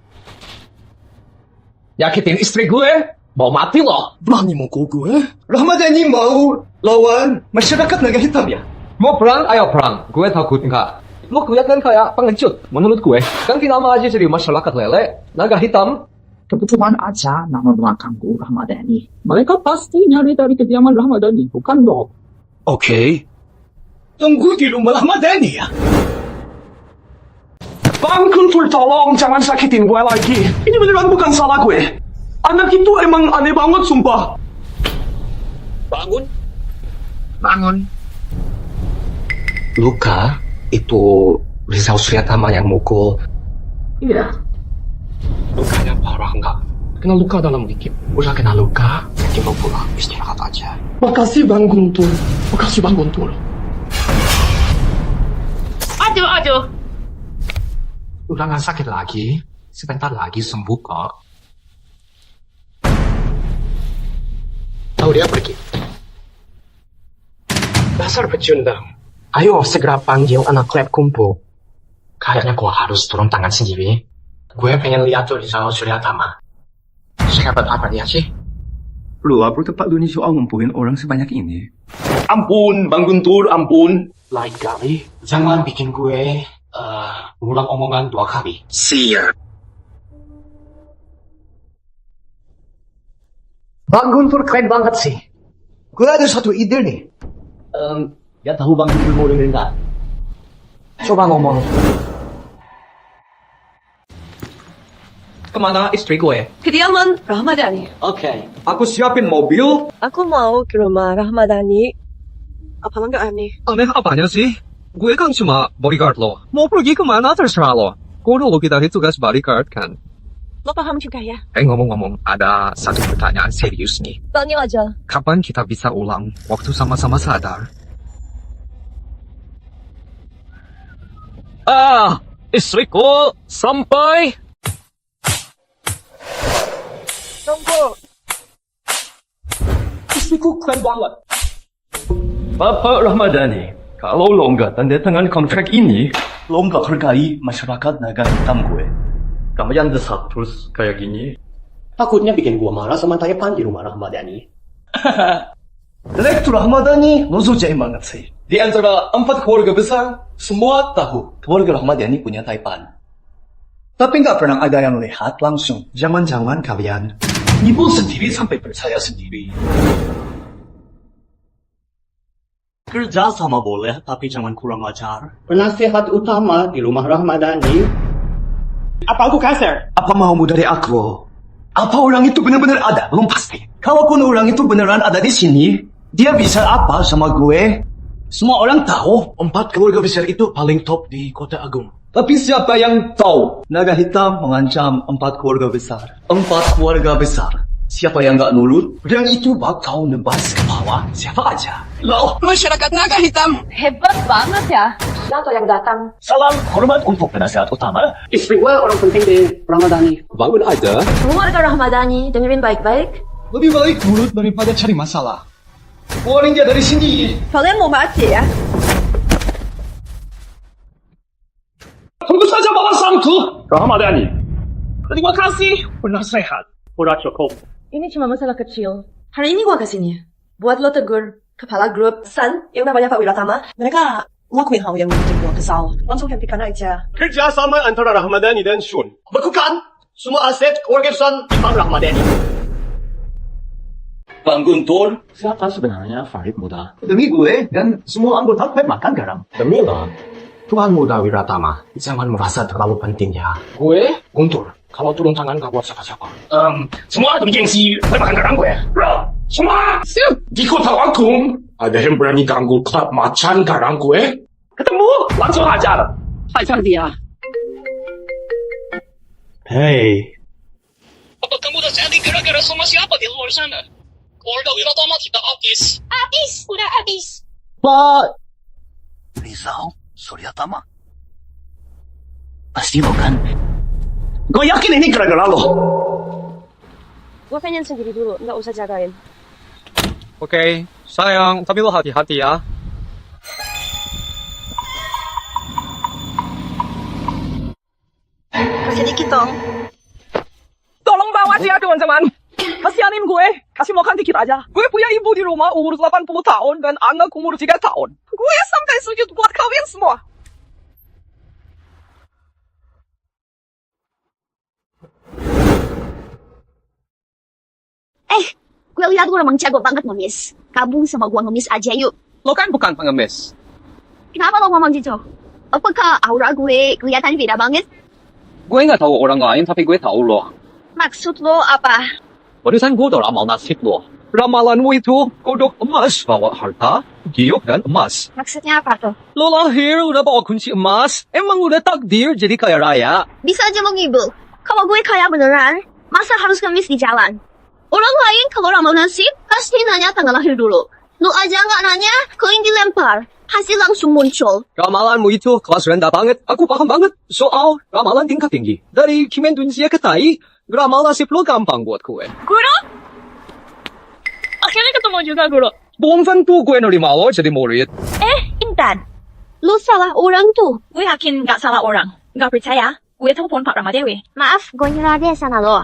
Nyakitin istri gue? Mau mati lo? Berani mukul gue? Rahmadani mau lawan masyarakat naga hitam ya? Mau perang? Ayo perang. Gue takut enggak. Lo kelihatan kayak pengecut menurut gue. Ganti nama aja jadi masyarakat lele, naga hitam. Kebetulan aja nama belakangku Rahmadani. Mereka pasti nyari dari kediaman Rahmadani, bukan lo. Oke. Tunggu di rumah Rahmadani ya. Bang Kuntur, tolong jangan sakitin gue lagi. Ini beneran bukan salah gue. Anak itu emang aneh banget, sumpah. Bangun. Bangun. Luka, itu Rizal Suryatama yang mukul Iya. Lukanya parah enggak? Kena luka dalam dikit. Udah kena luka, tinggal pulang, istirahat aja. Makasih Bang Guntur. Makasih Bang Guntur. Aduh. Udah nggak sakit lagi. Sebentar lagi sembuh kok. Tahu dia pergi. Dasar pecundang. Ayo segera panggil anak klub kumpul. Kayaknya gua harus turun tangan sendiri. Gue pengen lihat tuh Rizal Suryatama. Sehebat apa dia sih? Lu apa tempat lu nih soal ngumpulin orang sebanyak ini? Ampun, Bang Guntur, ampun. Lain kali, jangan bikin gue ngulang omongan 2 kali. Siap. Bang Guntur keren banget sih. Gue ada satu ide nih. Ya tahu Bang Guntur mau dengerin nggak? Coba ngomong. Kemana istri gue? Kediaman Rahmadani. Oke. Aku siapin mobil. Aku mau ke rumah Rahmadani. Apa nggak aneh? Aneh apanya sih? Gue kan cuma bodyguard lo. Mau pergi kemana terserah lo. Gue dulu kita tugas bodyguard kan. Lo paham juga ya? Ngomong-ngomong, ada satu pertanyaan serius nih. Tanya aja. Kapan kita bisa ulang waktu sama-sama sadar? Istriku sampai. Tunggu. Istriku keren banget. Bapak Rahmadani, kalau lo nggak tanda tangan kontrak ini, Lo nggak hargai masyarakat naga hitam gue. kamu yang desat terus kayak gini. Takutnya bikin gua marah sama Taipan di rumah Rahmadani. Direktur Rahmadani, lo sujain banget sih. Di antara 4 keluarga besar, semua tahu keluarga Rahmadani punya Taipan. Tapi nggak pernah ada yang lihat langsung. Jangan-jangan kalian nipu sendiri sampai percaya sendiri. Kerja sama boleh, tapi jangan kurang ajar. Penasehat utama di rumah Rahmadani. Apa aku kasar? Apa maumu dari aku? Apa orang itu benar-benar ada? Belum pasti. Kalaupun orang itu beneran ada di sini, dia bisa apa sama gue? Semua orang tahu 4 keluarga besar itu paling top di Kota Agung. Tapi siapa yang tahu? Naga hitam mengancam 4 keluarga besar. 4 keluarga besar. Siapa yang nggak nurut, dan itu bakal nebas ke bawah siapa aja. Loh, masyarakat naga hitam. Hebat banget ya. Siapa yang datang? Salam hormat untuk penasehat utama. Istri gue orang penting di Rahmadani. Bangun aja. Keluarga Rahmadani, dengerin baik-baik. Lebih baik nurut daripada cari masalah. Keluarin dia dari sini. Kalian mau mati ya? Tunggu saja balasanku, Rahmadani. Terima kasih, penasehat. Udah cukup. Ini cuma masalah kecil. Hari ini gua kesini buat lo tegur kepala grup Sun yang namanya Pak Wiratama. Mereka lakuin hal yang bikin gua kesal. Langsung hentikan aja. Kerjasama antara Rahmadani dan Shun. Bekukan semua aset keluarga Sun di Bang Rahmadani. Bang Guntur, siapa sebenarnya Farid Muda? Demi gue dan semua anggota klub makan garam. Demi lo, Tuan Muda Wiratama, jangan merasa terlalu penting ya. Gue, Guntur, kalau turun tangan gak buat siapa-siapa. Semua demi gengsi, makan garam gue. Bro, semua. Di Kota Agung, ada yang berani ganggu klub macan garang gue? Ketemu, langsung hajar. Hajar dia. Hey. Apa kamu udah jadi gara-gara sama siapa di luar sana? Keluarga Wiratama tidak habis. Habis, udah habis. Pak Rizal Suryatama. Pasti lo kan? Gue yakin ini gara-gara lo. Gua pengen sendiri dulu, nggak usah jagain. Oke, sayang, tapi lo hati-hati ya. Kasih dikit dong. Tolong bawa dia teman-teman. Kasihanin gue. Kasih makan dikit aja. Gue punya ibu di rumah umur 80 tahun dan anak umur 3 tahun. Gue sampai sujud buat kalian semua. Gue lihat gue emang jago banget ngemis. Kamu sama gue ngemis aja yuk. Lo kan bukan pengemis. Kenapa lo ngomong gitu? Apakah aura gue kelihatan beda banget? Gue nggak tahu orang lain, tapi gue tahu lo. Maksud lo apa? Barusan gue udah ramal nasib lo. Ramalanmu itu kodok emas bawa harta, giok dan emas. Maksudnya apa tuh? Lo lahir udah bawa kunci emas, emang udah takdir jadi kaya raya. Bisa aja menghibur. Kalau gue kaya beneran, masa harus ngemis di jalan? Orang lain kalau ramal nasib, pasti nanya tanggal lahir dulu. Lu aja nggak nanya, koin dilempar. Hasil langsung muncul. Ramalanmu itu kelas rendah banget. Aku paham banget soal ramalan tingkat tinggi. Dari Kimendunsia ke Tai, ramal nasib lo gampang buat gue. Guru? Akhirnya ketemu juga, Guru. Belum tentu gue nerima lo jadi murid. Intan. Lu salah orang tuh. Gue yakin nggak salah orang. Nggak percaya? Gue telepon Pak Ramadewi. Maaf, gue nyerah deh sana lo.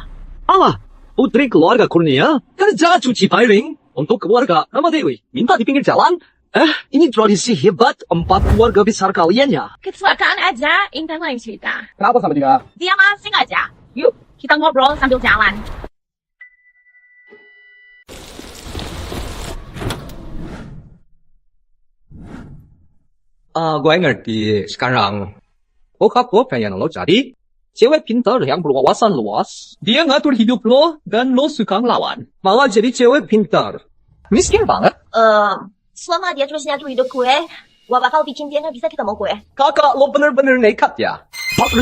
Alah, putri keluarga Kurnia kerja cuci piring untuk keluarga Ramadewi. Minta di pinggir jalan. Ini tradisi hebat 4 keluarga besar kalian ya. Kecelakaan aja, Intan lain cerita. Kenapa sama dia? Dia masing aja. Yuk, kita ngobrol sambil jalan. Gue ngerti sekarang. Bokap lo pengen lo jadi cewek pintar yang berwawasan luas. Dia ngatur hidup lo dan lo suka ngelawan. Malah jadi cewek pintar. Miskin banget. Selama dia terus ngatur hidup gue bakal bikin dia nggak bisa ketemu gue. Kakak lo bener-bener nekat ya. Pak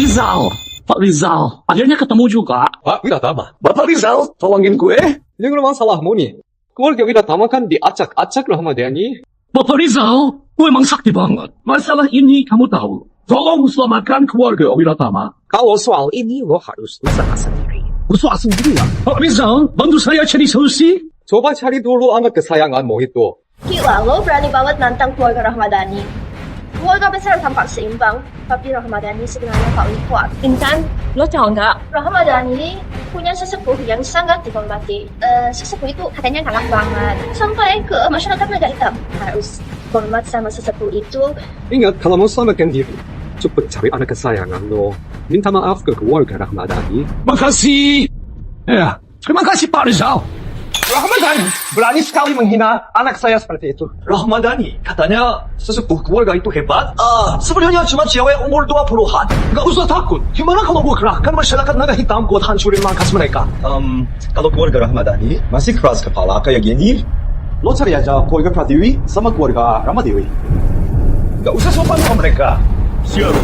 Rizal, akhirnya ketemu juga. Pak Wiratama. Bapak Rizal, tolongin gue. Ini memang salahmu nih. Keluarga Wiratama kan diacak-acak Rahmadani. Bapak Rizal, gue emang sakti banget. Masalah ini kamu tahu. Tolong selamatkan keluarga Wiratama. Kalau soal ini lo harus usaha sendiri. Usaha sendiri ya? Pak Rizal, bantu saya cari solusi. Coba cari dulu anak kesayanganmu itu. Gila, lo berani banget nantang keluarga Rahmadani. Keluarga besar tampak seimbang, tapi Rahmadani sebenarnya paling kuat. Intan, lo tahu nggak? Rahmadani punya sesepuh yang sangat dihormati. Sesepuh itu katanya galak banget. Sampai ke masyarakat naga hitam. Harus hormat sama sesepuh itu. Ingat, kalau mau selamatkan diri, cepet cari anak kesayangan lo. Minta maaf ke keluarga Rahmadani. Makasih. Ya, terima kasih Pak Rizal. Rahmadani berani sekali menghina anak saya seperti itu. Rahmadani, katanya sesepuh keluarga itu hebat. Sebenarnya cuma cewek umur 20-an. Gak usah takut. Gimana kalau gue kerahkan masyarakat naga hitam buat hancurin markas mereka? Kalau keluarga Rahmadani masih keras kepala kayak gini, lo cari aja keluarga Pratiwi sama keluarga Ramadewi. Gak usah sopan sama mereka. Siap.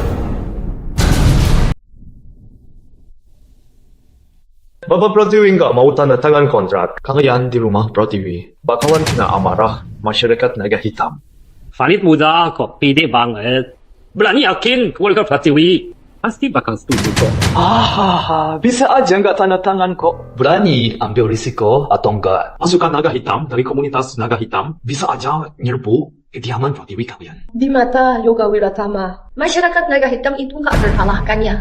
Bapak Pratiwi nggak mau tanda tangan kontrak. Kalian di rumah Pratiwi bakalan kena amarah masyarakat naga hitam. Fanit muda kok, pede banget. Berani yakin keluarga Pratiwi pasti bakal setuju kok. Bisa aja nggak tanda tangan kok. Berani ambil risiko atau enggak? Pasukan naga hitam dari komunitas naga hitam bisa aja nyerbu kediaman Pratiwi kalian. Di mata Yoga Wiratama, masyarakat naga hitam itu nggak terkalahkan ya?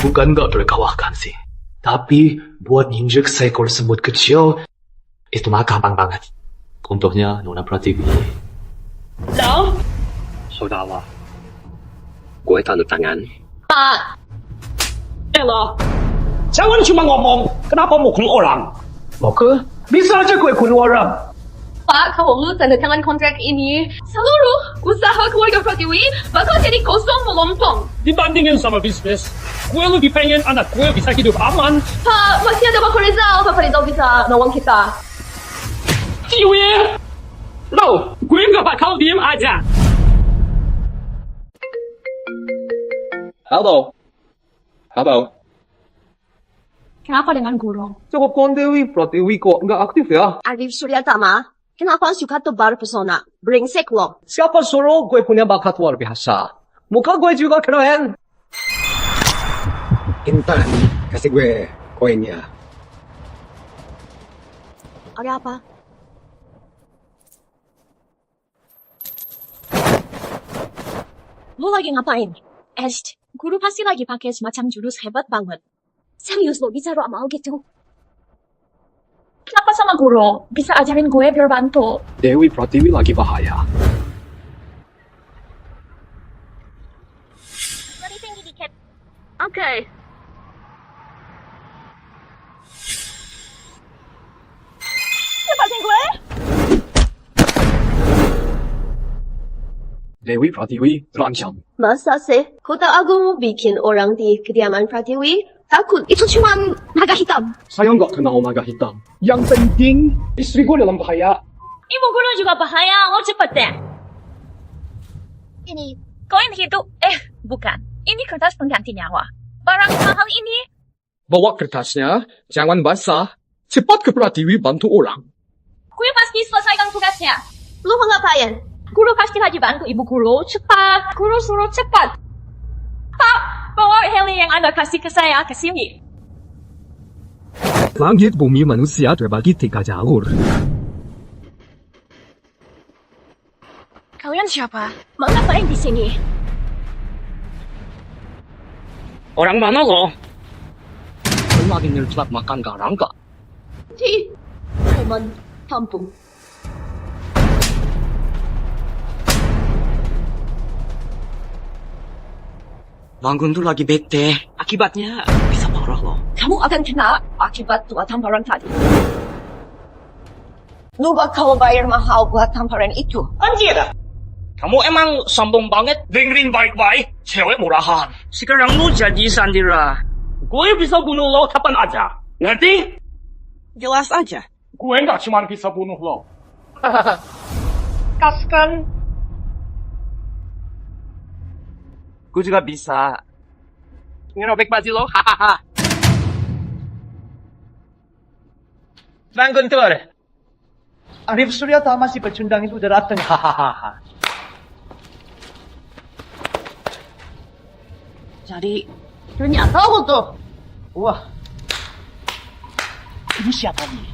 Bukan nggak terkalahkan sih. Tapi buat nginjek seekor semut kecil, itu mah gampang banget. Contohnya Nona Pratiwi. Lo? Saudara, gue tanda tangan. Pak. Ella, jangan cuma ngomong. Kenapa mukul orang? Mukul? Bisa aja gue bunuh orang. Pak, kalau lu tanda tangan kontrak ini, seluruh usaha keluarga Pratiwi bakal jadi kosong melompong. Dibandingin sama bisnis, gue lebih pengen anak gue bisa hidup aman. Pak, masih ada Bapak Rizal. Bapak Rizal bisa nolong kita. Ciwi! Lo, gue nggak bakal diem aja. Halo. Kenapa dengan Guru? Cukup Kondewi, Pratiwi kok nggak aktif ya? Arif Suryatama, kenapa suka tebar pesona? Brengsek lo. Siapa suruh gue punya bakat luar biasa? Muka gue juga keren. Intan, kasih gue koinnya. Ada apa? Lo lagi ngapain? Guru pasti lagi pakai semacam jurus hebat banget. Serius lo bisa ramal gitu? Kenapa sama Guru? Bisa ajarin gue biar bantu. Dewi Pratiwi lagi bahaya. Lebih tinggi dikit. Oke. Lepasin gue? Dewi Pratiwi terancam. Masa sih? Kau tahu aku mau bikin orang di kediaman Pratiwi Takut, itu cuma naga hitam. Saya nggak kenal naga hitam. Yang penting, istri gue dalam bahaya. Ibu guru juga bahaya, lo cepet deh. Ini, koin itu, bukan. Ini kertas pengganti nyawa. Barang mahal ini. Bawa kertasnya, jangan basah. Cepat ke Pratiwi bantu orang. Gue pasti selesaikan tugasnya. Lu mau ngapain? Guru pasti lagi bantu ibu guru. Cepat, guru suruh cepat. Pak, bawa heli yang Anda kasih ke saya ke sini. Langit bumi manusia terbagi 3 jalur. Kalian siapa? Mau ngapain di sini? Orang mana lo? Lagi nyelat makan garang kak? Di Raymond Kampung. Bangun tuh lagi bete. Akibatnya bisa marah loh. Kamu akan kena akibat dua tamparan tadi. Lu bakal bayar mahal buat tamparan itu. Anjir! Kamu emang sombong banget. Dengerin baik-baik. Cewek murahan. Sekarang lu jadi Sandira. Gue bisa bunuh lo kapan aja. Ngerti? Jelas aja. Gue nggak cuma bisa bunuh lo. Kaskan. Gue juga bisa. Ngerobek baju lo, hahaha. Bang Guntur. Arif Suryatama si pecundang itu udah datang, hahaha. Jadi, ternyata lo tuh. Wah. Ini siapa nih?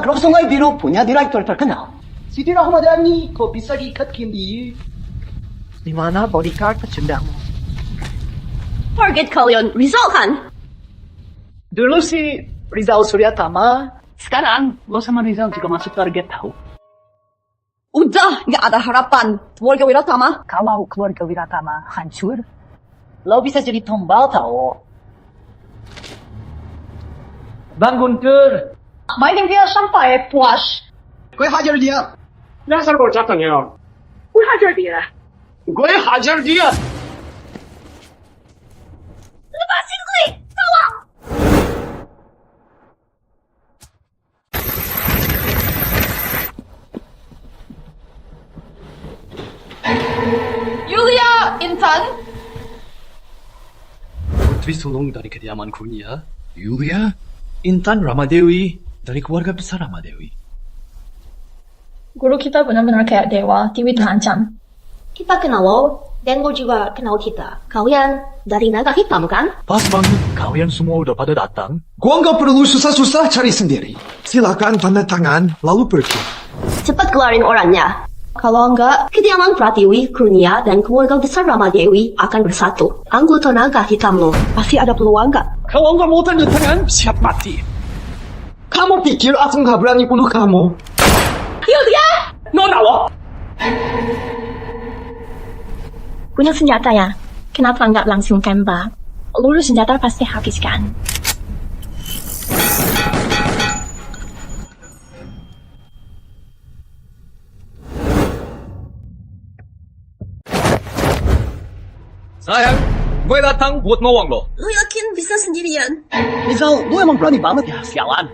Grup Sungai Biru punya direktur terkenal. Siti Rahmadani, kok bisa diikat kini? Di mana bodyguard pecundangmu? Target kalian Rizal kan? Dulu si Rizal Suryatama, sekarang lo sama Rizal juga masuk target tahu. Udah, nggak ada harapan. Keluarga Wiratama. Kalau keluarga Wiratama hancur, lo bisa jadi tumbal tahu. Bang Guntur, mainin dia sampai puas. gue hajar dia. Dasar bocahnya. Gue hajar dia. Gue hajar dia. Lepasin gue, tolong. Yulia, Intan. Putri sulung dari kediaman Kurnia, Yulia, Intan Ramadewi dari keluarga besar Ramadewi. Guru kita benar-benar kayak dewa, Tiwi terancam. Kita kenal lo, dan lo juga kenal kita. Kalian dari naga hitam kan? Pas banget, kalian semua udah pada datang. Gua nggak perlu susah-susah cari sendiri. Silakan tanda tangan, lalu pergi. Cepat keluarin orangnya. Kalau enggak, kediaman Pratiwi, Kurnia, dan keluarga besar Ramadewi akan bersatu. Anggota naga hitam lo, pasti ada peluang nggak? Kalau nggak mau tanda tangan, siap mati. Kamu pikir aku nggak berani bunuh kamu? Yulia! Nona lo! Punya senjata ya? Kenapa nggak langsung tembak? Peluru senjata pasti habiskan. Sayang, gue datang buat nolong lo. Lu yakin bisa sendirian? Rizal, lu emang berani banget ya, sialan.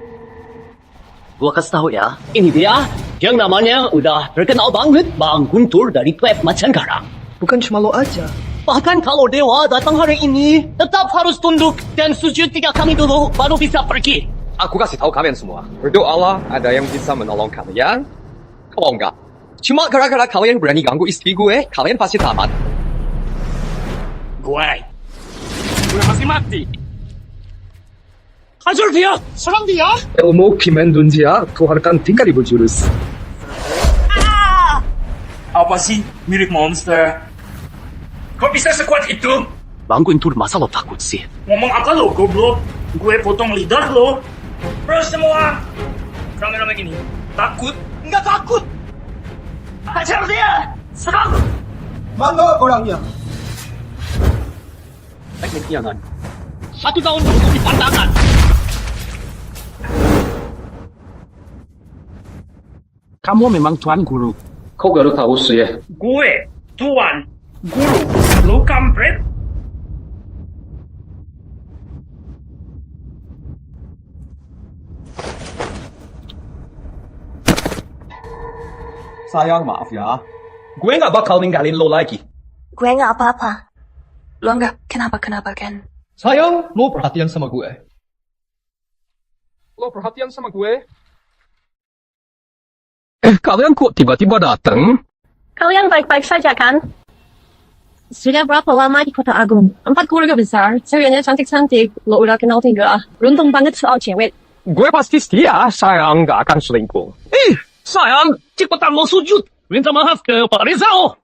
Gua kasih tahu ya, ini dia yang namanya udah terkenal banget, Bang Guntur dari klub Macan Garang. Bukan cuma lo aja. Bahkan kalau dewa datang hari ini, tetap harus tunduk dan sujud 3 kali dulu, baru bisa pergi. Aku kasih tahu kalian semua. Berdoalah ada yang bisa menolong kalian. Kalau enggak, cuma gara-gara kalian berani ganggu istri gue, kalian pasti tamat. Gue masih mati. Hajar dia! Serang dia! Ilmu Kimendun dia keluarkan 3.000 jurus. Apa sih? Mirip monster. Kok bisa sekuat itu? Bang Guntur, masa lo takut sih? Ngomong apa lo, goblok? Gue potong lidah lo. Bro semua, rame-rame gini. Takut? Nggak takut! Hajar dia! Serang! Mana orangnya? Teknik Tiangan. 1 tahun untuk dipandangkan. Kamu memang tuan guru. Kau baru tahu sih ya? Gue, tuan, guru, lo kampret. Sayang, maaf ya. Gue nggak bakal ninggalin lo lagi. Gue nggak apa-apa. Lo nggak kenapa-kenapa kan? Sayang, lo perhatian sama gue. Lo perhatian sama gue? Kalian kok tiba-tiba datang? Kalian baik-baik saja kan? Sudah berapa lama di Kota Agung? 4 keluarga besar, ceweknya cantik-cantik, lo udah kenal 3. Beruntung banget soal cewek. Gue pasti setia, sayang nggak akan selingkuh. Sayang, cepetan lo sujud. Minta maaf ke Pak Rizal.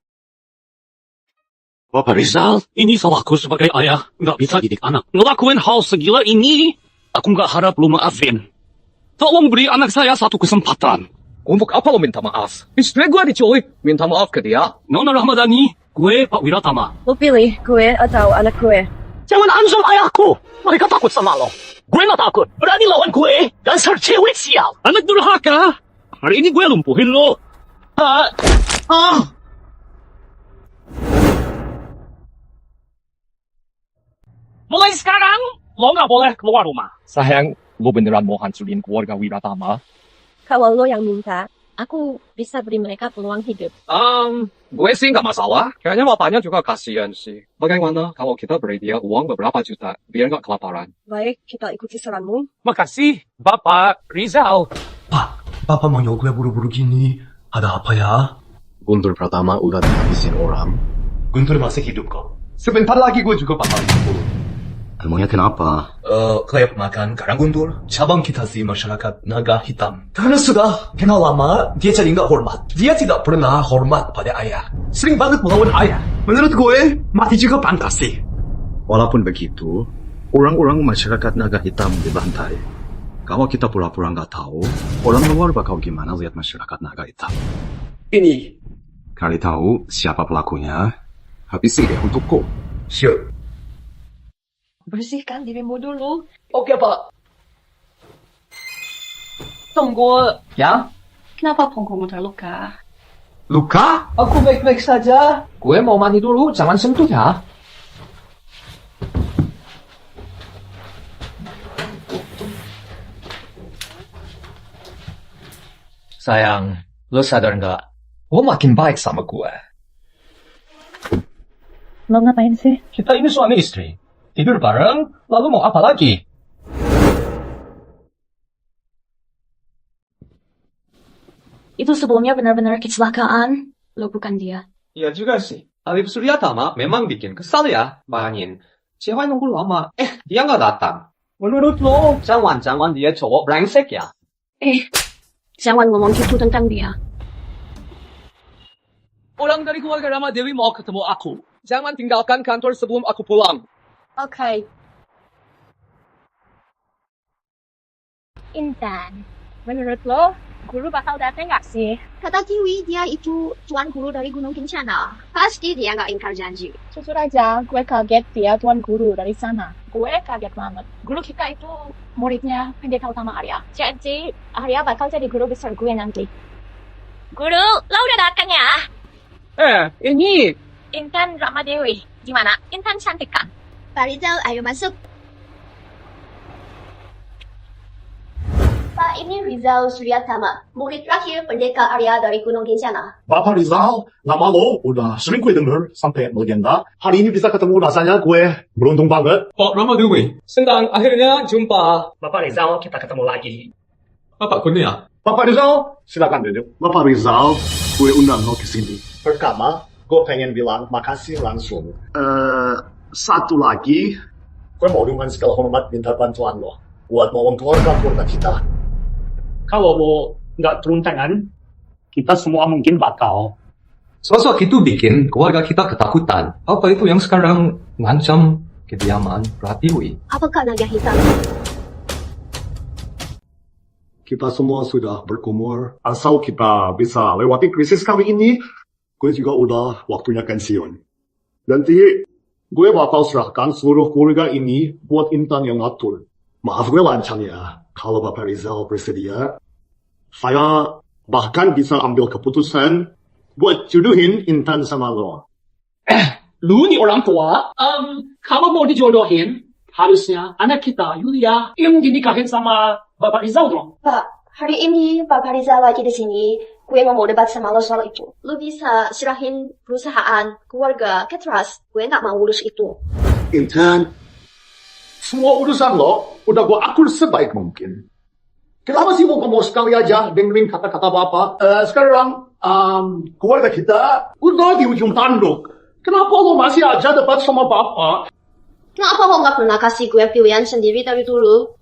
Bapak Rizal, ini salahku sebagai ayah. Nggak bisa didik anak. Ngelakuin hal segila ini, aku nggak harap lo maafin. Tolong beri anak saya satu kesempatan. Untuk apa lo minta maaf? Istri gue diculik, minta maaf ke dia. Nona Rahmadani, gue Pak Wiratama. Lo pilih gue atau anak gue? Jangan ancam ayahku. Mereka takut sama lo. Gue nggak takut. Berani lawan gue. Dasar cewek sial. Anak durhaka. Hari ini gue lumpuhin lo. Mulai sekarang, lo nggak boleh keluar rumah. Sayang, lo beneran mau hancurin keluarga Wiratama? Kalau lo yang minta, aku bisa beri mereka peluang hidup. Gue sih nggak masalah. Kayaknya bapaknya juga kasihan sih. Bagaimana kalau kita beri dia uang beberapa juta, biar nggak kelaparan? Baik, kita ikuti saranmu. Makasih, Bapak Rizal. Papa manggil gue buru-buru gini. Ada apa ya? Guntur Pratama udah dihabisin orang. Guntur masih hidup kok. Sebentar lagi gue juga bakal hidup. Emangnya kenapa? Klep makan karang Guntur. Cabang kita sih masyarakat naga hitam. Karena sudah kenal lama, dia jadi nggak hormat. Dia tidak pernah hormat pada ayah. Sering banget melawan ayah. Menurut gue, mati juga pantas sih. Walaupun begitu, orang-orang masyarakat naga hitam dibantai. Kalau kita pura-pura nggak tahu, orang luar bakal gimana lihat masyarakat naga hitam. Ini. Kali tahu siapa pelakunya, habisin deh untukku. Sure. Bersihkan dirimu dulu. Oke, Pak. Tunggu. Ya? Kenapa punggungmu terluka? Luka? Aku baik-baik saja. Gue mau mandi dulu, jangan sentuh ya. Sayang, lo sadar nggak? Lo makin baik sama gue. Lo ngapain sih? Kita ini suami istri. Tidur bareng, lalu mau apa lagi? Itu sebelumnya benar-benar kecelakaan. Lo bukan dia. Iya juga sih. Arif Suryatama memang bikin kesal ya. Bayangin, cewek nunggu lama. Dia nggak datang. Menurut lo, jangan-jangan dia cowok brengsek ya? Jangan ngomong gitu tentang dia. Orang dari keluarga Rama Dewi mau ketemu aku. Jangan tinggalkan kantor sebelum aku pulang. Oke. Intan, menurut lo, guru bakal datang nggak sih? Kata Kiwi, dia itu tuan guru dari Gunung Kencana. Pasti dia nggak ingkar janji. Jujur aja, gue kaget dia tuan guru dari sana. Gue kaget banget. Guru kita itu muridnya pendeta utama Arya. Jadi, Arya bakal jadi guru besar gue nanti. Guru, lo udah datang ya? Ini. Intan Ramadewi. Gimana? Intan cantik kan? Pak Rizal, ayo masuk. Pak, ini Rizal Suryatama, murid terakhir pendekar Arya dari Gunung Kencana. Bapak Rizal, nama lo udah sering gue denger sampai melegenda. Hari ini bisa ketemu, rasanya gue beruntung banget. Pak Ramadewi, senang akhirnya jumpa. Bapak Rizal, kita ketemu lagi. Bapak Kurnia. Bapak Rizal, silakan duduk. Bapak Rizal, gue undang lo ke sini. Pertama, gue pengen bilang makasih langsung. Satu lagi, gue mau dengan segala hormat minta bantuan lo buat nolong keluarga kita. Kalau lo nggak turun tangan, kita semua mungkin bakal. Sosok itu bikin keluarga kita ketakutan. Apa itu yang sekarang ngancam kediaman Pratiwi? Apakah naga hitam? Kita semua sudah berumur. Asal kita bisa lewati krisis kali ini, gue juga udah waktunya pensiun. Nanti gue bakal serahkan seluruh keluarga ini buat Intan yang ngatur. Maaf gue lancang ya, kalau Bapak Rizal bersedia. Saya bahkan bisa ambil keputusan buat jodohin Intan sama lo. Lu nih orang tua, kalau mau dijodohin, harusnya anak kita, Yulia, yang dinikahin sama Bapak Rizal dong. Pak, Hari ini Pak Rizal lagi di sini. Gue mau debat sama lo soal itu. Lo bisa serahin perusahaan, keluarga, ke trust. Gue nggak mau urus itu. Intan, semua urusan lo udah gue atur sebaik mungkin. Kenapa sih mau kamu sekali aja dengerin kata-kata Bapak? Sekarang, keluarga kita udah di ujung tanduk. Kenapa lo masih aja debat sama Bapak? Kenapa lo nggak pernah kasih gue pilihan sendiri dari dulu?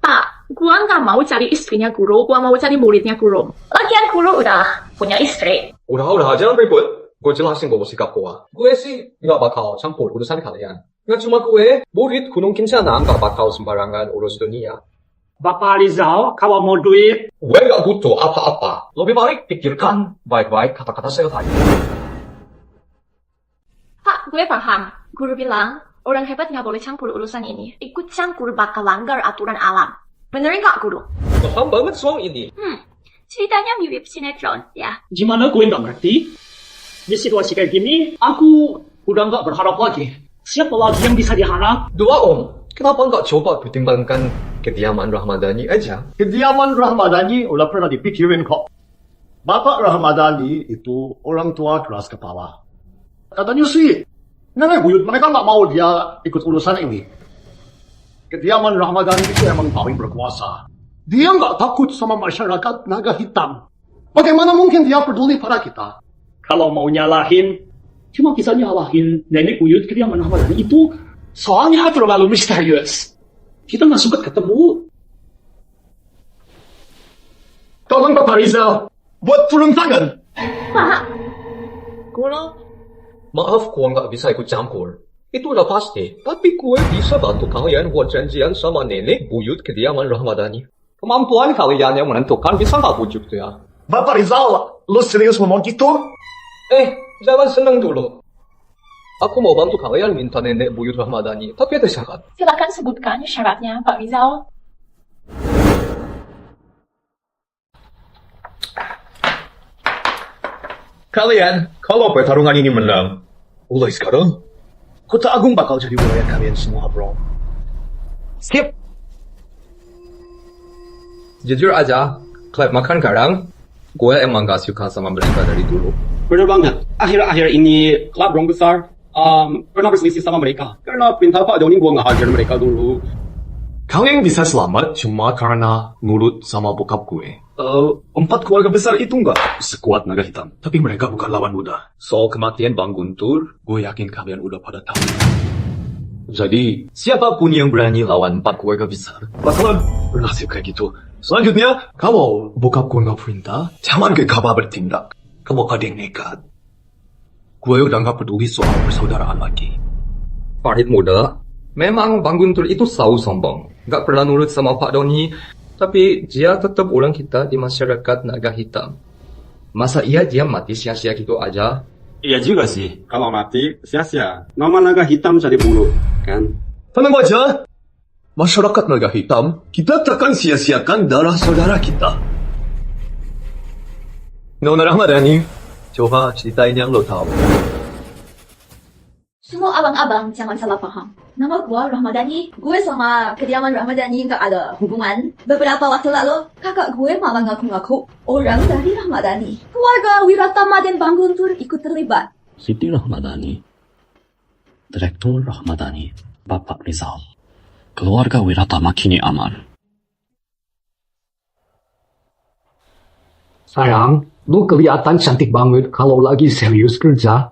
Pak, gue nggak mau cari istrinya guru, gue mau cari muridnya guru. Lagian guru udah punya istri. Udah, jangan ribut. Gue jelasin gue sikap gue. Gue sih nggak bakal campur urusan kalian. Nggak cuma gue, murid Gunung Kincana nggak bakal sembarangan urus dunia. Bapak Rizal, kalau mau duit, Gue nggak butuh apa-apa. Lebih baik pikirkan baik-baik kata-kata saya tadi. Pak, gue paham. Guru bilang, orang hebat nggak boleh campur urusan ini. Ikut campur bakal langgar aturan alam. Bener nggak, Guru? Paham banget soal ini. Ceritanya mirip sinetron, ya. gimana gue nggak ngerti? Di situasi kayak gini, aku udah nggak berharap lagi. Siapa lagi yang bisa diharap? Dua om, kenapa nggak coba pertimbangkan kediaman Rahmadani aja? Kediaman Rahmadani udah pernah dipikirin kok. Bapak Rahmadani itu orang tua keras kepala. Katanya sih, nenek buyut mereka nggak mau dia ikut urusan ini. Kediaman Rahmadani itu emang paling berkuasa. Dia nggak takut sama masyarakat naga hitam. Bagaimana mungkin dia peduli pada kita? Kalau mau nyalahin, cuma bisa nyalahin nenek buyut kediaman Rahmadani itu soalnya terlalu misterius. Kita nggak sempat ketemu. Tolong Bapak Rizal, buat turun tangan. Pak. Guru, maaf gue nggak bisa ikut campur. Itu udah pasti. Tapi gue bisa bantu kalian buat janjian sama nenek buyut kediaman Rahmadani. Kemampuan kalian yang menentukan bisa nggak bujuk tuh ya? Bapak Rizal, lu serius ngomong gitu? Jangan seneng dulu. Aku mau bantu kalian minta nenek buyut Rahmadani, tapi ada syarat. Silakan sebutkan syaratnya, Pak Rizal. Kalian, kalau pertarungan ini menang, mulai sekarang, Kota Agung bakal jadi wilayah kalian semua, bro. Skip. Jujur aja, klub makan garang, gue emang gak suka sama mereka dari dulu. Bener banget. Akhir-akhir ini, klub Rong Besar pernah berselisih sama mereka. Karena perintah Pak Doni gue ngehajar mereka dulu. Kalian bisa selamat cuma karena nurut sama bokap gue. 4 keluarga besar itu nggak sekuat naga hitam. Tapi mereka bukan lawan mudah. Soal kematian Bang Guntur, gue yakin kalian udah pada tahu. Jadi, siapapun yang berani lawan 4 keluarga besar, bakalan bernasib kayak gitu. Selanjutnya, kalau bokap gue nggak perintah, jangan gegabah bertindak. Kalau ada yang nekat, gue udah nggak peduli soal persaudaraan lagi. Farid muda, memang Bang Guntur itu selalu sombong. Gak pernah nurut sama Pak Doni, tapi dia tetap orang kita di masyarakat naga hitam. Masa iya dia mati sia-sia gitu aja? Iya juga sih. Kalau mati, sia-sia. Nama naga hitam cari bulu, kan? Tenang aja. Masyarakat naga hitam, kita takkan sia-siakan darah saudara kita. Nona Rahmadani, coba ceritain yang lo tahu. Semua abang-abang jangan salah paham. Nama gue Rahmadani. Gue sama kediaman Rahmadani nggak ada hubungan. Beberapa waktu lalu, kakak gue malah ngaku-ngaku orang dari Rahmadani. Keluarga Wiratama dan Bang Guntur ikut terlibat. Siti Rahmadani, Direktur Rahmadani, Bapak Rizal. Keluarga Wiratama kini aman. Sayang, lu kelihatan cantik banget kalau lagi serius kerja.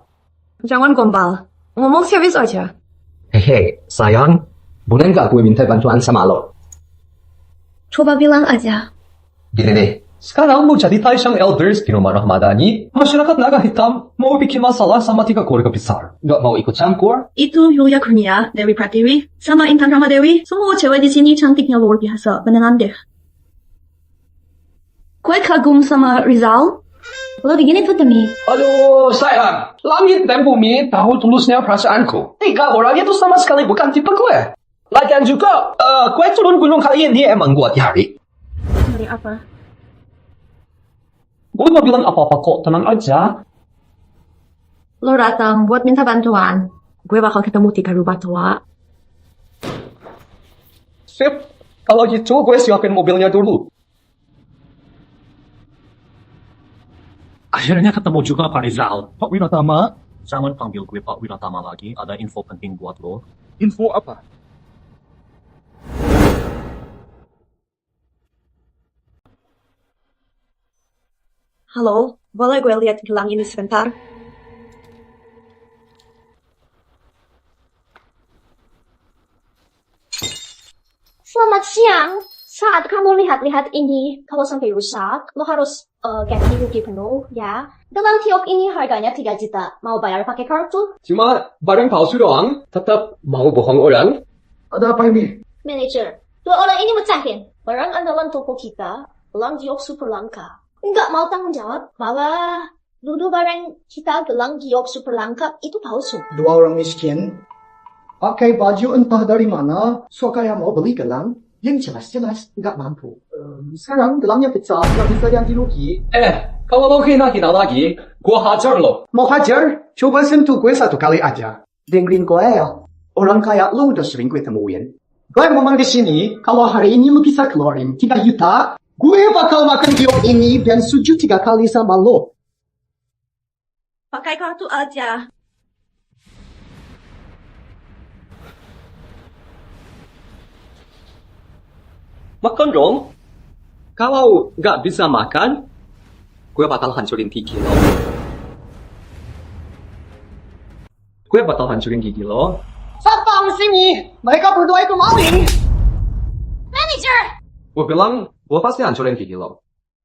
Jangan gombal. Ngomong serius aja. Hehe, sayang. Boleh nggak gue minta bantuan sama lo? Coba bilang aja. Gini deh. Sekarang mau jadi Taishang Elders di rumah Rahmadani. Masyarakat naga hitam mau bikin masalah sama 3 keluarga besar. Nggak mau ikut campur. Itu Yulia Kurnia, Dewi Pratiwi, sama Intan Ramadewi. Semua cewek di sini cantiknya luar biasa. Beneran deh. Gue kagum sama Rizal. Lo begini tuh demi. Aduh, sayang. Langit dan bumi tahu tulusnya perasaanku. 3 orang itu sama sekali bukan tipe gue. Lagian juga, gue turun gunung kali ini emang buat hari. Dari apa? Gue gak bilang apa-apa kok, tenang aja. Lo datang buat minta bantuan. Gue bakal ketemu 3 rubah tua. Sip. Kalau gitu, gue siapin mobilnya dulu. Akhirnya ketemu juga Pak Rizal. Pak Wiratama, jangan panggil gue Pak Wiratama lagi. Ada info penting buat lo. Info apa? Halo, boleh gue lihat gelang ini sebentar? Selamat siang. Saat kamu lihat-lihat ini, kalau sampai rusak, lo harus ganti rugi penuh, ya. Gelang tiok ini harganya 3 juta. Mau bayar pakai kartu? Cuma barang palsu doang, tetap mau bohong orang. Ada apa ini? Manager, 2 orang ini mecahin. Barang andalan toko kita, gelang giok super langka. Nggak mau tanggung jawab, malah dulu barang kita gelang giok super langka itu palsu. 2 orang miskin, pakai baju entah dari mana, so kayak mau beli gelang, yang jelas-jelas nggak mampu. Sekarang gelangnya pecah, nggak bisa ganti rugi. Kalau lo kena lagi, gua hajar lo. Mau hajar? Coba sentuh gue 1 kali aja. Dengerin gue ya, orang kayak lo udah sering gue temuin. Gue memang di sini, kalau hari ini lo bisa keluarin 3 juta, gue bakal makan giok ini dan sujud 3 kali sama lo. Pakai kartu aja. Makan dong. Kalau nggak bisa makan, gue bakal hancurin gigi lo. Gue bakal hancurin gigi lo. Satpam sini, mereka berdua itu maling. Manager! Gue bilang, gue pasti hancurin gigi lo.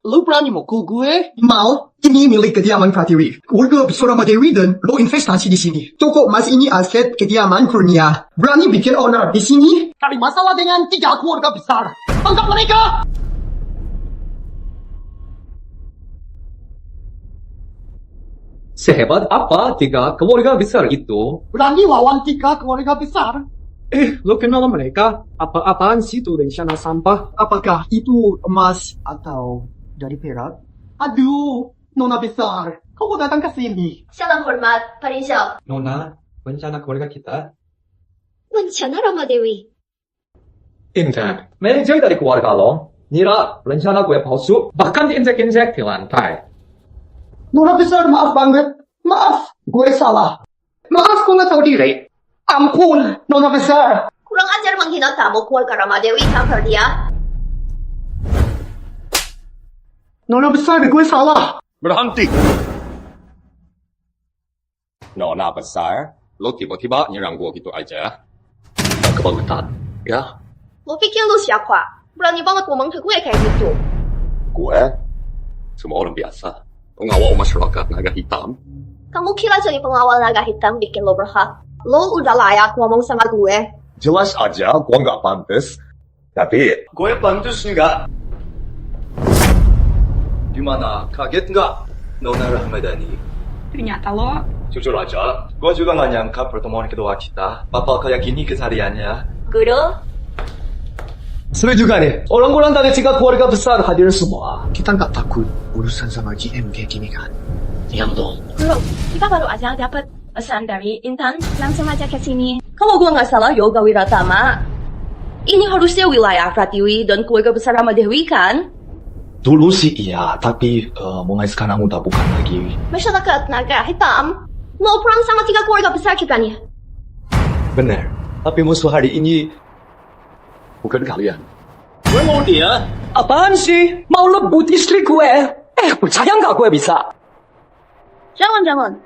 Lu berani mukul gue? Mau? Ini milik kediaman Pratiwi. Keluarga Surama Dewi dan lo investasi di sini. Toko emas ini aset kediaman Kurnia. Berani bikin owner di sini? Cari masalah dengan 3 keluarga besar. Tangkap mereka! Sehebat apa 3 keluarga besar itu? Berani lawan 3 keluarga besar? Lo kenal mereka? Apa-apaan sih itu rencana sampah? Apakah itu emas atau dari perak? Aduh, Nona besar, kau datang ke sini. Salam hormat, Pak Rizal. Nona, rencana keluarga kita? Rencana Ramadewi. Intan, manajer dari keluarga lo, nira rencana gue palsu, bahkan diinjek-injek di lantai. Nona besar, maaf banget. Maaf, gue salah. Maaf, gue nggak tahu diri. Ampun, Nona besar. Kurang ajar menghina tamu keluarga Ramadewi, tampar dia. Nona besar, gue salah. Berhenti. Nona besar, lo tiba-tiba nyerang gue gitu aja. Kebangetan, ya? Lo pikir lu siapa? Berani banget ngomong ke gue kayak gitu. Gue cuma orang biasa, pengawal masyarakat naga hitam. Kamu kira jadi pengawal naga hitam bikin lo berhak? Lo udah layak ngomong sama gue. Jelas aja gue nggak pantas, tapi gue pantas nggak. Gimana, kaget nggak, Nona Rahmadani? Ternyata lo... Jujur aja, gue juga nggak nyangka pertemuan kedua kita bakal kayak gini kesehariannya. Guru? Seru juga nih, orang-orang dari 3 keluarga besar hadir semua. Kita nggak takut urusan sama GM kayak gini kan? Diam dong. Guru, kita baru aja dapat pesan dari Intan. Langsung aja ke sini. Kalau gue nggak salah, Yoga Wiratama, ini harusnya wilayah Pratiwi dan keluarga besar Ramadewi kan? Dulu sih iya, tapi mulai sekarang udah bukan lagi. Masyarakat naga hitam mau perang sama 3 keluarga besar kita nih. Bener, tapi musuh hari ini bukan kalian. Gue mau dia. Apaan sih? Mau lebut istri gue? Percaya nggak gue bisa? Jangan.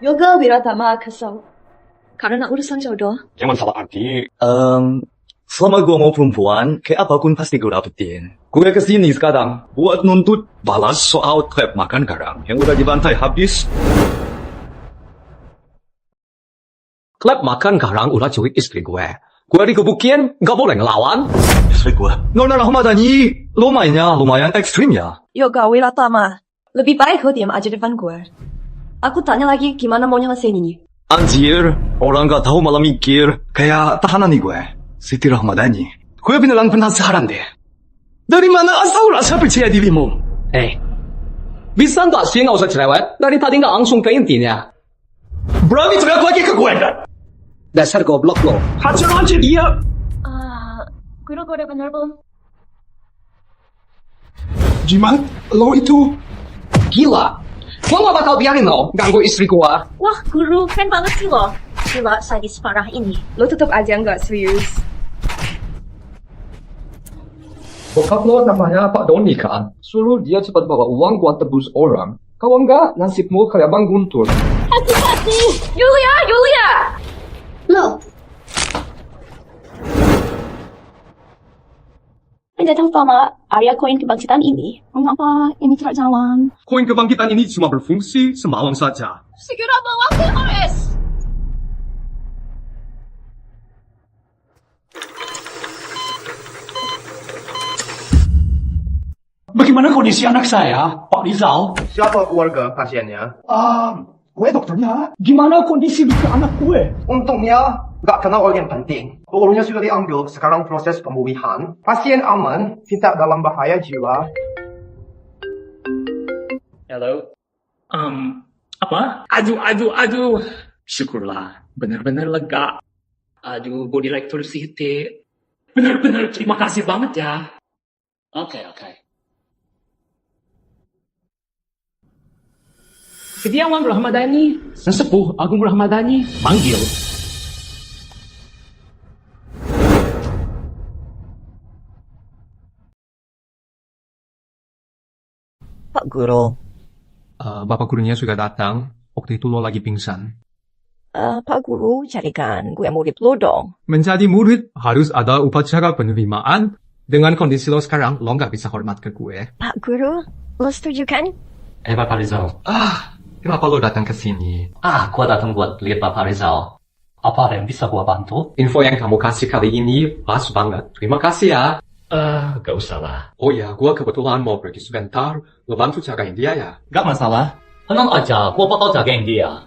Yoga Wiratama kesal. Karena urusan jodoh. Jangan salah arti. Selama gue mau perempuan, kayak apapun pasti gue dapetin. Gue kesini sekarang buat nuntut balas soal klep makan garang yang udah dibantai habis. Klep makan garang udah culik istri gue. Gue dikebukin, gak boleh ngelawan. Istri gue, Nona Rahmadani, lumayan ekstrim ya. Yoga Wiratama, lebih baik lo diam aja depan gue. Aku tanya lagi gimana mau nyelesain ini. Anjir, orang gak tahu malah mikir kayak tahanan nih gue. Siti Rahmadani, gue beneran penasaran deh. Dari mana asal rasa percaya dirimu? Bisa nggak sih nggak usah cerewet? Dari tadi nggak langsung ke intinya. Berani teriak lagi ke gue kan? Dasar goblok lo. Hajar aja dia. Guru, gue udah bener belum? Jimat, lo itu... Gila. Gua nggak bakal biarin lo ganggu istri gua. Wah, guru, keren banget sih lo. Gila, sadis parah ini. Lo tetap aja nggak serius. Bokap lo namanya Pak Doni kan? Suruh dia cepat bawa uang buat tebus orang. Kalau enggak, nasibmu kayak Bang Guntur. Hati-hati! Yulia! Lo. Anda tahu sama area koin kebangkitan ini? Mengapa ini tidak jalan? Koin kebangkitan ini cuma berfungsi semalam saja. Segera bawa ke RS! Bagaimana kondisi anak saya, Pak Rizal? Siapa keluarga pasiennya? Gue dokternya. Gimana kondisi luka anak gue? Untungnya nggak kena organ penting. Pelulunya sudah diambil, sekarang proses pemulihan. Pasien aman, tidak dalam bahaya jiwa. Hello? Apa? Aduh. Syukurlah, benar-benar lega. Aduh, Bu Direktur Siti. Benar-benar terima kasih banget ya. Oke. Kediaman Rahmadani, Sesepuh Agung Rahmadani, manggil. Pak Guru. Bapak gurunya sudah datang. Waktu itu lo lagi pingsan. Pak Guru, carikan gue murid lo dong. Menjadi murid harus ada upacara penerimaan. Dengan kondisi lo sekarang, lo nggak bisa hormat ke gue. Pak Guru, lo setuju kan? Bapak Rizal. Kenapa lo datang ke sini? Gua datang buat lihat Bapak Rizal. Apa ada yang bisa gua bantu? Info yang kamu kasih kali ini pas banget. Terima kasih ya. Gak usah lah. Oh ya, gua kebetulan mau pergi sebentar. Lo bantu jagain dia ya. Gak masalah. Tenang aja, gua bakal jagain dia.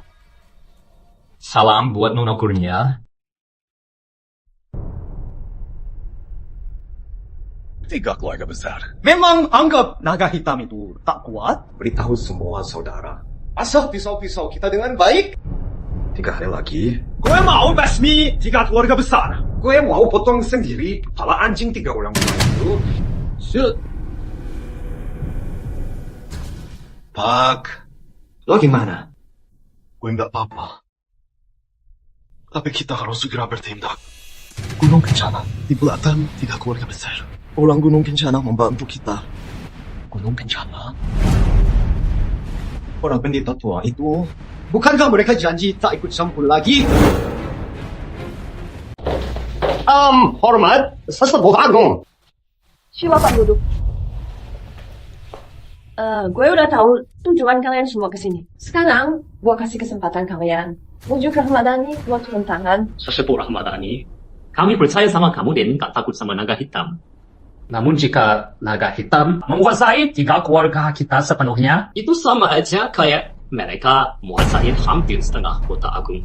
Salam buat Nona Kurnia. Tiga keluarga besar. Memang anggap naga hitam itu tak kuat? Beritahu semua saudara. Asal pisau-pisau kita dengan baik. 3 hari lagi. Gue mau basmi 3 keluarga besar. Gue mau potong sendiri kepala anjing 3 orang itu. Pak, lo gimana? Gue nggak apa-apa. Tapi kita harus segera bertindak. Gunung Kencana. Di belakang 3 keluarga besar. Orang Gunung Kencana membantu kita. Gunung Kencana? Orang pendeta tua itu, bukankah mereka janji tak ikut campur lagi? Hormat, Sesepuh Agung. Silakan duduk. Gue udah tahu tujuan kalian semua kesini. Sekarang, gue kasih kesempatan kalian. Bujuk Rahmadani buat turun tangan. Sesepuh Rahmadani, kami percaya sama kamu dan gak takut sama naga hitam. Namun jika naga hitam menguasai 3 keluarga kita sepenuhnya, itu sama aja kayak mereka menguasai hampir setengah kota agung.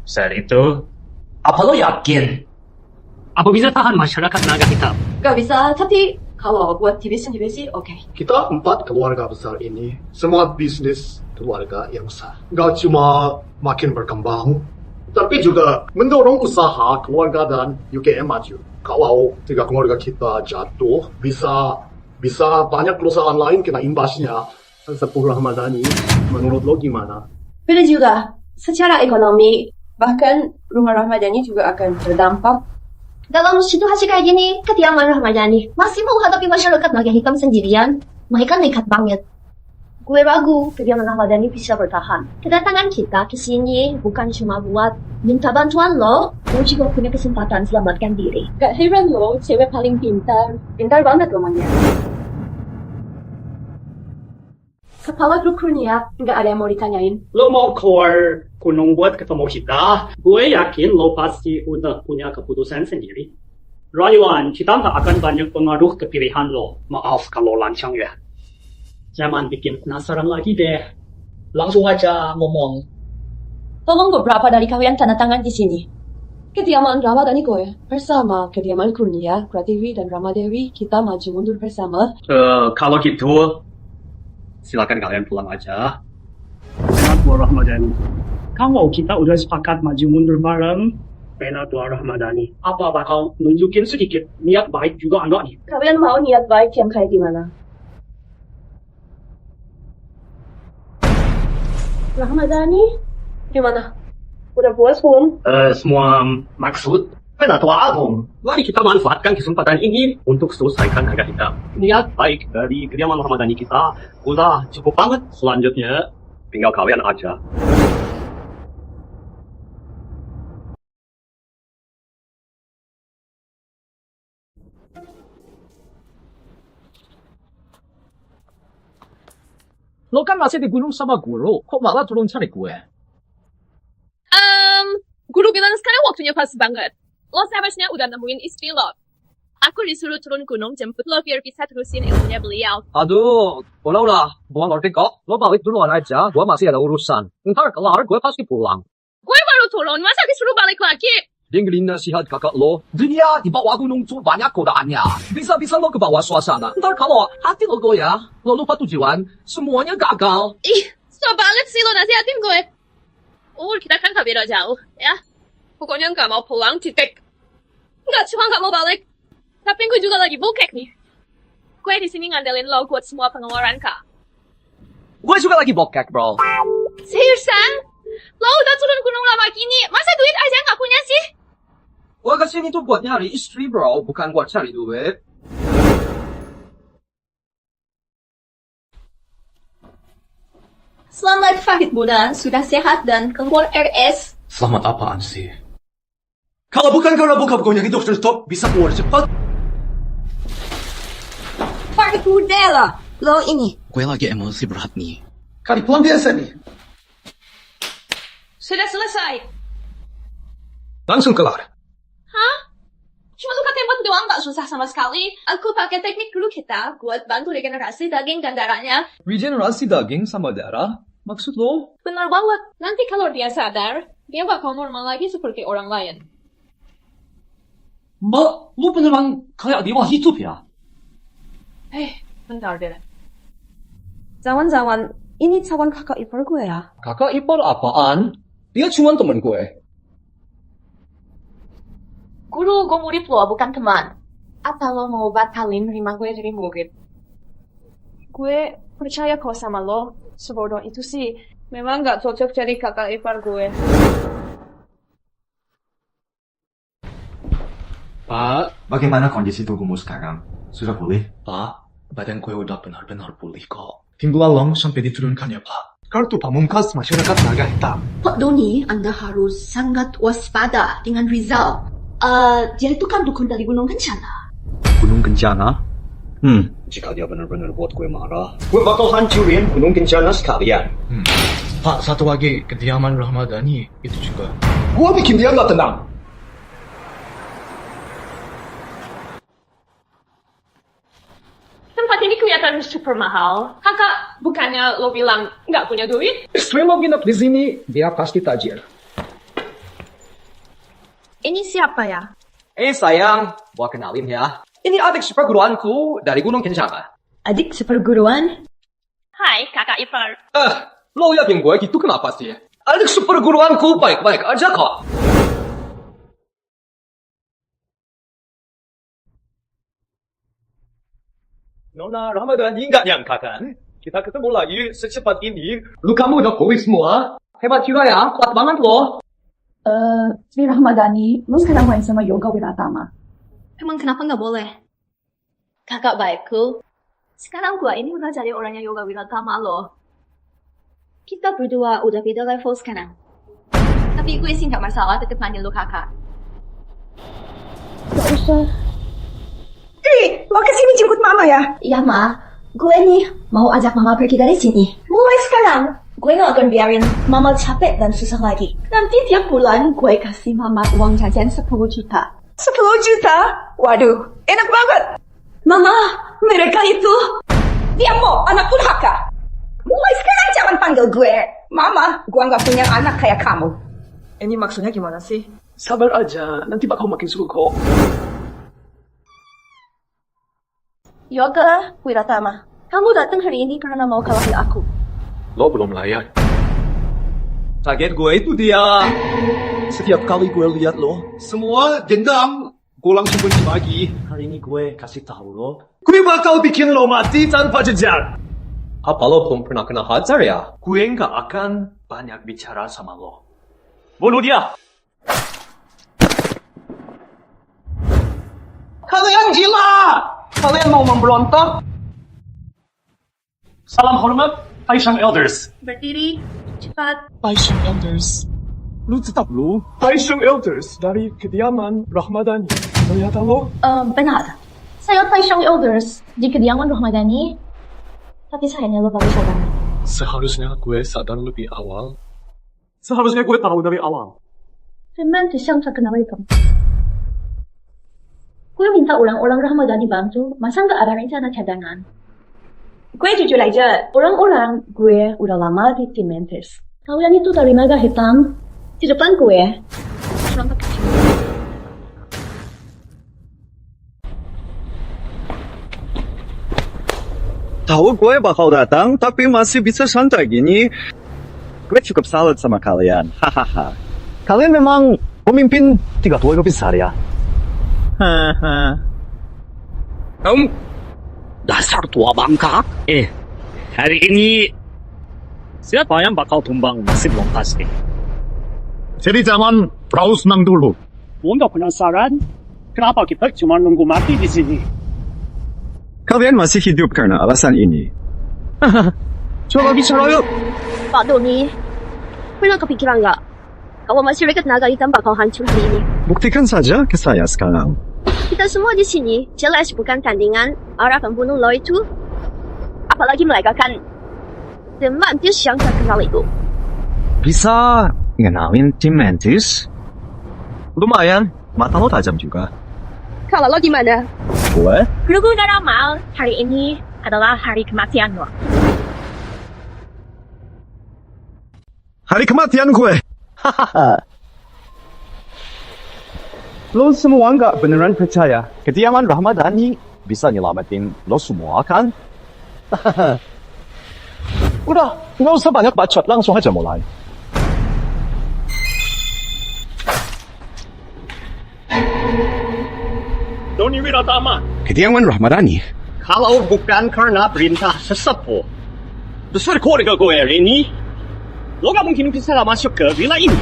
Saat itu, apa lo yakin? Apa bisa tahan masyarakat naga hitam? Gak bisa, tapi kalau buat diri sendiri sih oke. Kita 4 keluarga besar ini, semua bisnis keluarga yang sah. Gak cuma makin berkembang, tapi juga mendorong usaha keluarga dan UKM maju. Kalau 3 keluarga kita jatuh, bisa banyak perusahaan lain kena imbasnya. Sesepuh Rahmadani, menurut lo gimana? Beda juga, secara ekonomi, bahkan rumah Rahmadani juga akan terdampak. Dalam situasi kayak gini, kediaman Rahmadani masih menghadapi masyarakat naga hitam sendirian. Mereka nekat banget. Gue ragu kediaman Rahmadani bisa bertahan. Kedatangan kita ke sini bukan cuma buat minta bantuan lo juga punya kesempatan selamatkan diri. Gak heran lo, cewek paling pintar. Pintar banget rumahnya. Kepala grup Kurnia, gak ada yang mau ditanyain. Lo mau keluar gunung buat ketemu kita? Gue yakin lo pasti udah punya keputusan sendiri. Rayuan, kita gak akan banyak pengaruh ke pilihan lo. Maaf kalau lancang ya. Jangan bikin penasaran lagi deh. Langsung aja ngomong. Tolong beberapa dari kalian tanda tangan di sini. Kediaman Rahmadani gue bersama kediaman Kurnia, Prativi, dan Ramadewi kita maju mundur bersama. Kalau gitu, silakan kalian pulang aja. Benar Tuan Rahmadani. Kalau kita udah sepakat maju mundur bareng, benar Tuan Rahmadani. Apa bakal nunjukin sedikit niat baik juga enggak nih? Kalian mau niat baik yang kayak gimana? Rahmadani, gimana? Udah puas belum? Semua maksud penatua agung. Mari kita manfaatkan kesempatan ini untuk selesaikan naga hitam. Niat baik dari kediaman Rahmadani kita udah cukup banget. Selanjutnya tinggal kalian aja. Lo kan masih di gunung sama guru, kok malah turun cari gue? Guru bilang sekarang waktunya pas banget. Lo seharusnya udah nemuin istri lo. Aku disuruh turun gunung jemput lo biar bisa terusin ilmunya beliau. Aduh, udah, gua ngerti kok. Lo balik duluan aja, gua masih ada urusan. Ntar kelar, gue pasti pulang. Gue baru turun, masa disuruh balik lagi? Dengerin nasihat kakak lo, dunia di bawah gunung tuh banyak godaannya. Bisa-bisa lo ke bawah suasana. Ntar kalau hati lo goyah, lo lupa tujuan, semuanya gagal. Ih, so banget sih lo nasihatin gue. Kita kan gak beda jauh, ya. Pokoknya gak mau pulang, titik. Gak cuma gak mau balik, tapi gue juga lagi bokek nih. Gue di sini ngandelin lo buat semua pengeluaran, Kak. Gue juga lagi bokek, bro. Seriusan? Lo udah turun gunung lama gini, masa duit aja gak punya sih? Gue kesini tuh buat nyari istri, bro, bukan buat cari duit. Selamat Fahid Budan, sudah sehat dan keluar RS. Selamat apaan sih? Kalau bukan karena bokap gue nyari dokter stop, bisa keluar cepat. Fahid Budan lah, lo ini. Gue lagi emosi berat nih. Kali pulang biasa nih. Sudah selesai. Langsung kelar. Hah? Cuma luka tembak doang gak susah sama sekali. Aku pakai teknik dulu kita buat bantu regenerasi daging dan darahnya. Regenerasi daging sama darah? Maksud lo? Benar banget. Nanti kalau dia sadar, dia bakal normal lagi seperti orang lain. Mbak, lu beneran kayak dewa hidup ya? Bentar deh. Zaman-zaman, ini calon kakak ipar gue ya. Kakak ipar apaan? Dia cuma temen gue. Guru, gue murid lo, bukan teman. Apa lo mau batalin nerima gue jadi murid? Gue percaya kok sama lo. Sebodoh itu sih. Memang gak cocok jadi kakak ipar gue. Pak, bagaimana kondisi tubuhmu sekarang? Sudah pulih? Pak, badan gue udah benar-benar pulih kok. Tinggal long sampai diturunkan ya, Pak. Kartu pamungkas masyarakat naga hitam. Pak Doni, Anda harus sangat waspada dengan Rizal. Dia itu kan dukun dari Gunung Kencana. Gunung Kencana? Jika dia benar-benar buat gue marah, gue bakal hancurin Gunung Kencana sekalian. Pak, satu lagi, kediaman Rahmadani itu juga. Gue bikin dia gak tenang. Tempat ini kelihatan super mahal. Kakak, bukannya lo bilang nggak punya duit? Istri lo nginep di sini, dia pasti tajir. Ini siapa ya? Sayang, gua kenalin ya. Ini adik seperguruanku dari Gunung Kencana. Adik seperguruan? Hai, kakak ipar. Lo yakin gue gitu kenapa sih? Adik seperguruanku baik-baik aja kok. Nona Rahmadani nggak nyangka kan? Kita ketemu lagi secepat ini. Lu kamu udah pulih semua? Hebat juga ya, kuat banget lo. Sri Rahmadani, lo sekarang main sama Yoga Wiratama. Emang kenapa nggak boleh? Kakak baikku, sekarang gua ini udah jadi orangnya Yoga Wiratama loh. Kita berdua udah beda level sekarang. Tapi gue sih nggak masalah tetap manggil lo kakak. Gak usah. Lo kesini jemput mama ya? Iya, Ma. Gue nih mau ajak mama pergi dari sini. Mulai sekarang, gue gak akan biarin mama capek dan susah lagi. Nanti tiap bulan gue kasih mama uang jajan 10 juta. 10 juta? Waduh, enak banget. Mama, mereka itu... Dia mau anak durhaka. Mulai sekarang jangan panggil gue Mama, gue gak punya anak kayak kamu. Ini maksudnya gimana sih? Sabar aja, nanti bakal makin seru kok. Yoga Wiratama, kamu datang hari ini karena mau kalahin aku. Lo belum layak. Target gue itu dia. Setiap kali gue lihat lo, semua dendam. Gue langsung benci lagi. Hari ini gue kasih tahu lo. Gue bakal bikin lo mati tanpa jejak. Apa lo belum pernah kena hajar ya? Gue nggak akan banyak bicara sama lo. Bunuh dia! Kalian gila! Kalian mau memberontak? Salam hormat, Taishang Elders. Berdiri, cepat. Taishang Elders. Lu tetap lu? Taishang Elders dari kediaman Rahmadani. Ternyata lo? Benar. Saya Taishang Elders di kediaman Rahmadani. Tapi sayangnya lo baru sadar. Seharusnya gue sadar lebih awal. Seharusnya gue tahu dari awal. 人们只想terkenal itu. Gue minta orang-orang Rahmadani bantu, masa nggak ada rencana cadangan? Gue jujur aja, orang-orang gue udah lama di tim Mentors. Kalian itu dari naga hitam, di depan gue, serangga kecil. Tahu gue bakal datang, tapi masih bisa santai gini. Gue cukup salut sama kalian. Hahaha. Kalian memang pemimpin 3 keluarga besar ya? Haha. Dasar tua bangka. Hari ini siapa yang bakal tumbang masih belum pasti. Jadi jangan perahu senang dulu. Untuk penasaran, kenapa kita cuma nunggu mati di sini? Kalian masih hidup karena alasan ini. Coba bicara yuk. Pak Doni, pernah kepikiran nggak? Kalau masyarakat naga hitam bakal hancur hari ini. Buktikan saja ke saya sekarang. Kita semua di sini jelas bukan tandingan arah pembunuh lo itu. Apalagi mereka kan Mantis yang terkenal itu. Bisa ngenalin tim Mantis? Lumayan, mata lo tajam juga. Kalau lo gimana? Gue? Rugu dan Amal, hari ini adalah hari kematian lo. Hari kematian gue? Hahaha. Lo semua nggak beneran percaya kediaman Rahmadani bisa nyelamatin lo semua kan? Udah, nggak usah banyak bacot, langsung aja mulai. Doni Wiratama. Kediaman Rahmadani? Kalau bukan karena perintah sesepuh besar keluarga gue hari ini, lo gak mungkin bisa masuk ke villa ini.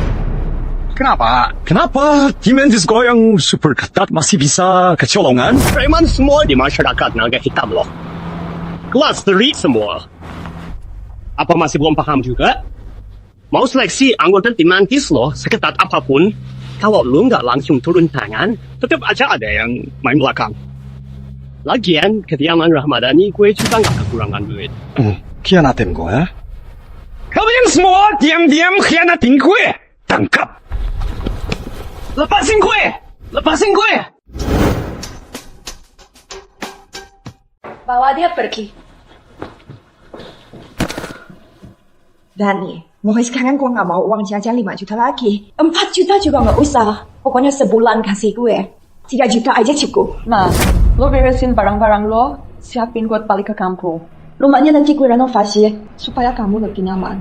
Kenapa? Kenapa tim Mantis gue yang super ketat masih bisa kecolongan? Preman semua di masyarakat naga hitam lo. Kelas 3 semua. Apa masih belum paham juga? Mau seleksi anggota tim Mantis lo seketat apapun, kalau lo nggak langsung turun tangan, tetap aja ada yang main belakang. Lagian, kediaman Rahmadani gue juga nggak kekurangan duit. Khianatin gue? Kalian semua diam-diam khianatin gue! Tangkap! Lepasin gue! Lepasin gue! Bawa dia pergi. Dani, mulai sekarang gue gak mau uang jajan 5 juta lagi. 4 juta juga gak usah. Pokoknya sebulan kasih gue. 3 juta aja cukup. Nah, lo beresin barang-barang lo, siapin buat balik ke kampung. Rumahnya nanti gue renovasi, supaya kamu lebih nyaman.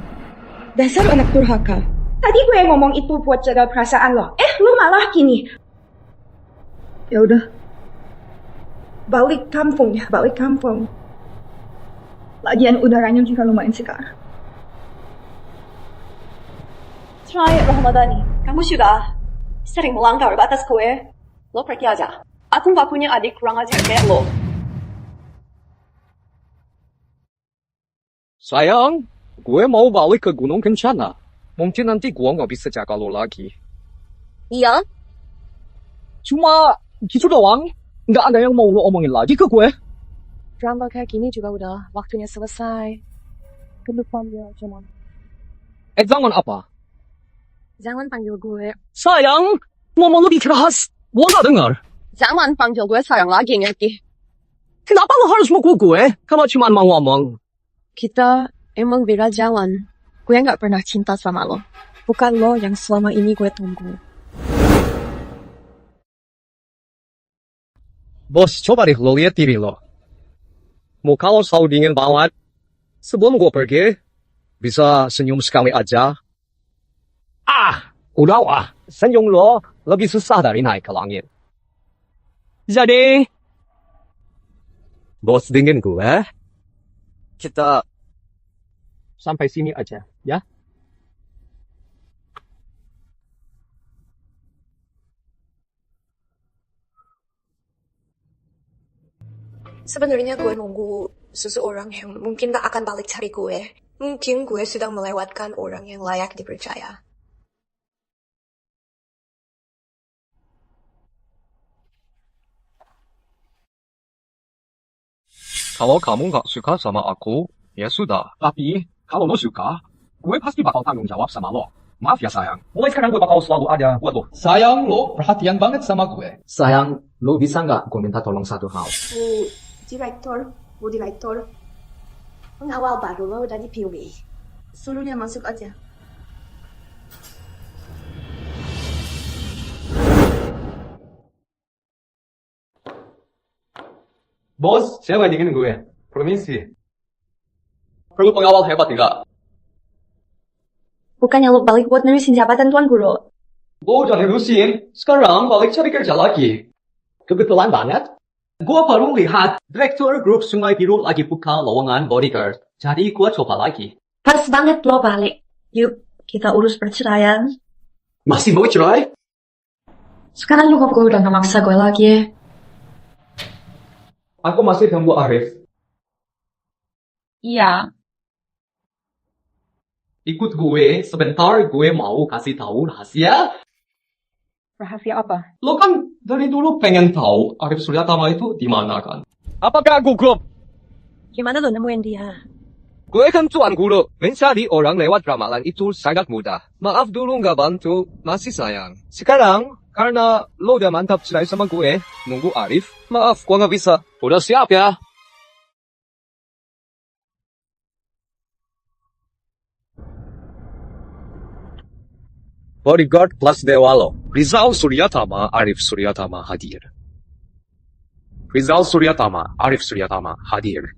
Dasar anak durhaka. Tadi gue ngomong itu buat jaga perasaan lo. Lu malah gini. Ya udah. Balik kampung ya, balik kampung. Lagian udaranya juga lumayan segar. Try Rahmadani, kamu sudah sering melanggar batas gue. Lo pergi aja. Aku gak punya adik kurang ajar kayak lo. Sayang, gue mau balik ke Gunung Kencana. Mungkin nanti gue nggak bisa jaga lo lagi. Iya? Cuma gitu doang. Nggak ada yang mau lo omongin lagi ke gue. Drama kayak gini juga udah waktunya selesai. Ke depannya cuman. Jangan apa? Jangan panggil gue. Sayang, ngomong lebih keras. Gue nggak dengar. Jangan panggil gue sayang lagi, ngerti? Kenapa lo harus mukul gue? Kalau cuma mau ngomong. Kita emang beda jalan. Gue gak pernah cinta sama lo. Bukan lo yang selama ini gue tunggu. Bos, coba deh lo lihat diri lo. Muka lo selalu dingin banget. Sebelum gue pergi, bisa senyum sekali aja. Udah wah. Senyum lo lebih susah dari naik ke langit. Jadi, bos dingin gue. Kita sampai sini aja, ya. Sebenarnya gue nunggu seseorang yang mungkin tak akan balik cari gue. Mungkin gue sedang melewatkan orang yang layak dipercaya. Kalau kamu nggak suka sama aku, ya sudah. Tapi, kalau lo suka, gue pasti bakal tanggung jawab sama lo. Maaf ya sayang, mulai sekarang gue bakal selalu ada buat lo. Sayang, lo perhatian banget sama gue. Sayang, lo bisa nggak gue minta tolong satu hal? Bu Direktur, pengawal baru lo udah dipilih. Suruh dia masuk aja. Bos, siapa yang ingin gue? Permisi. Perlu pengawal hebat nggak? Bukannya lo balik buat nerusin jabatan Tuan Guru? Lo udah nerusin, sekarang balik cari kerja lagi. Kebetulan banget. Gue baru lihat Direktur Grup Sungai Biru lagi buka lowongan bodyguard. Jadi gue coba lagi. Pas banget lo balik. Yuk, kita urus perceraian. Masih mau cerai? Sekarang nyokap gue udah gak maksa gue lagi. Aku masih ganggu Arif. Iya. Ikut gue, sebentar gue mau kasih tahu rahasia. Rahasia apa? Lo kan dari dulu pengen tahu Arif Suryatama itu di mana kan? Apakah gugup? Gimana lo nemuin dia? Gue kan Tuan Guru. Mencari orang lewat ramalan itu sangat mudah. Maaf dulu nggak bantu, masih sayang. Sekarang, karena lo udah mantap cerai sama gue, nunggu Arif. Maaf, gue nggak bisa. Udah siap ya? Bodyguard plus Dewalo. Rizal Suryatama, Arif Suryatama hadir. Rizal Suryatama, Arif Suryatama hadir.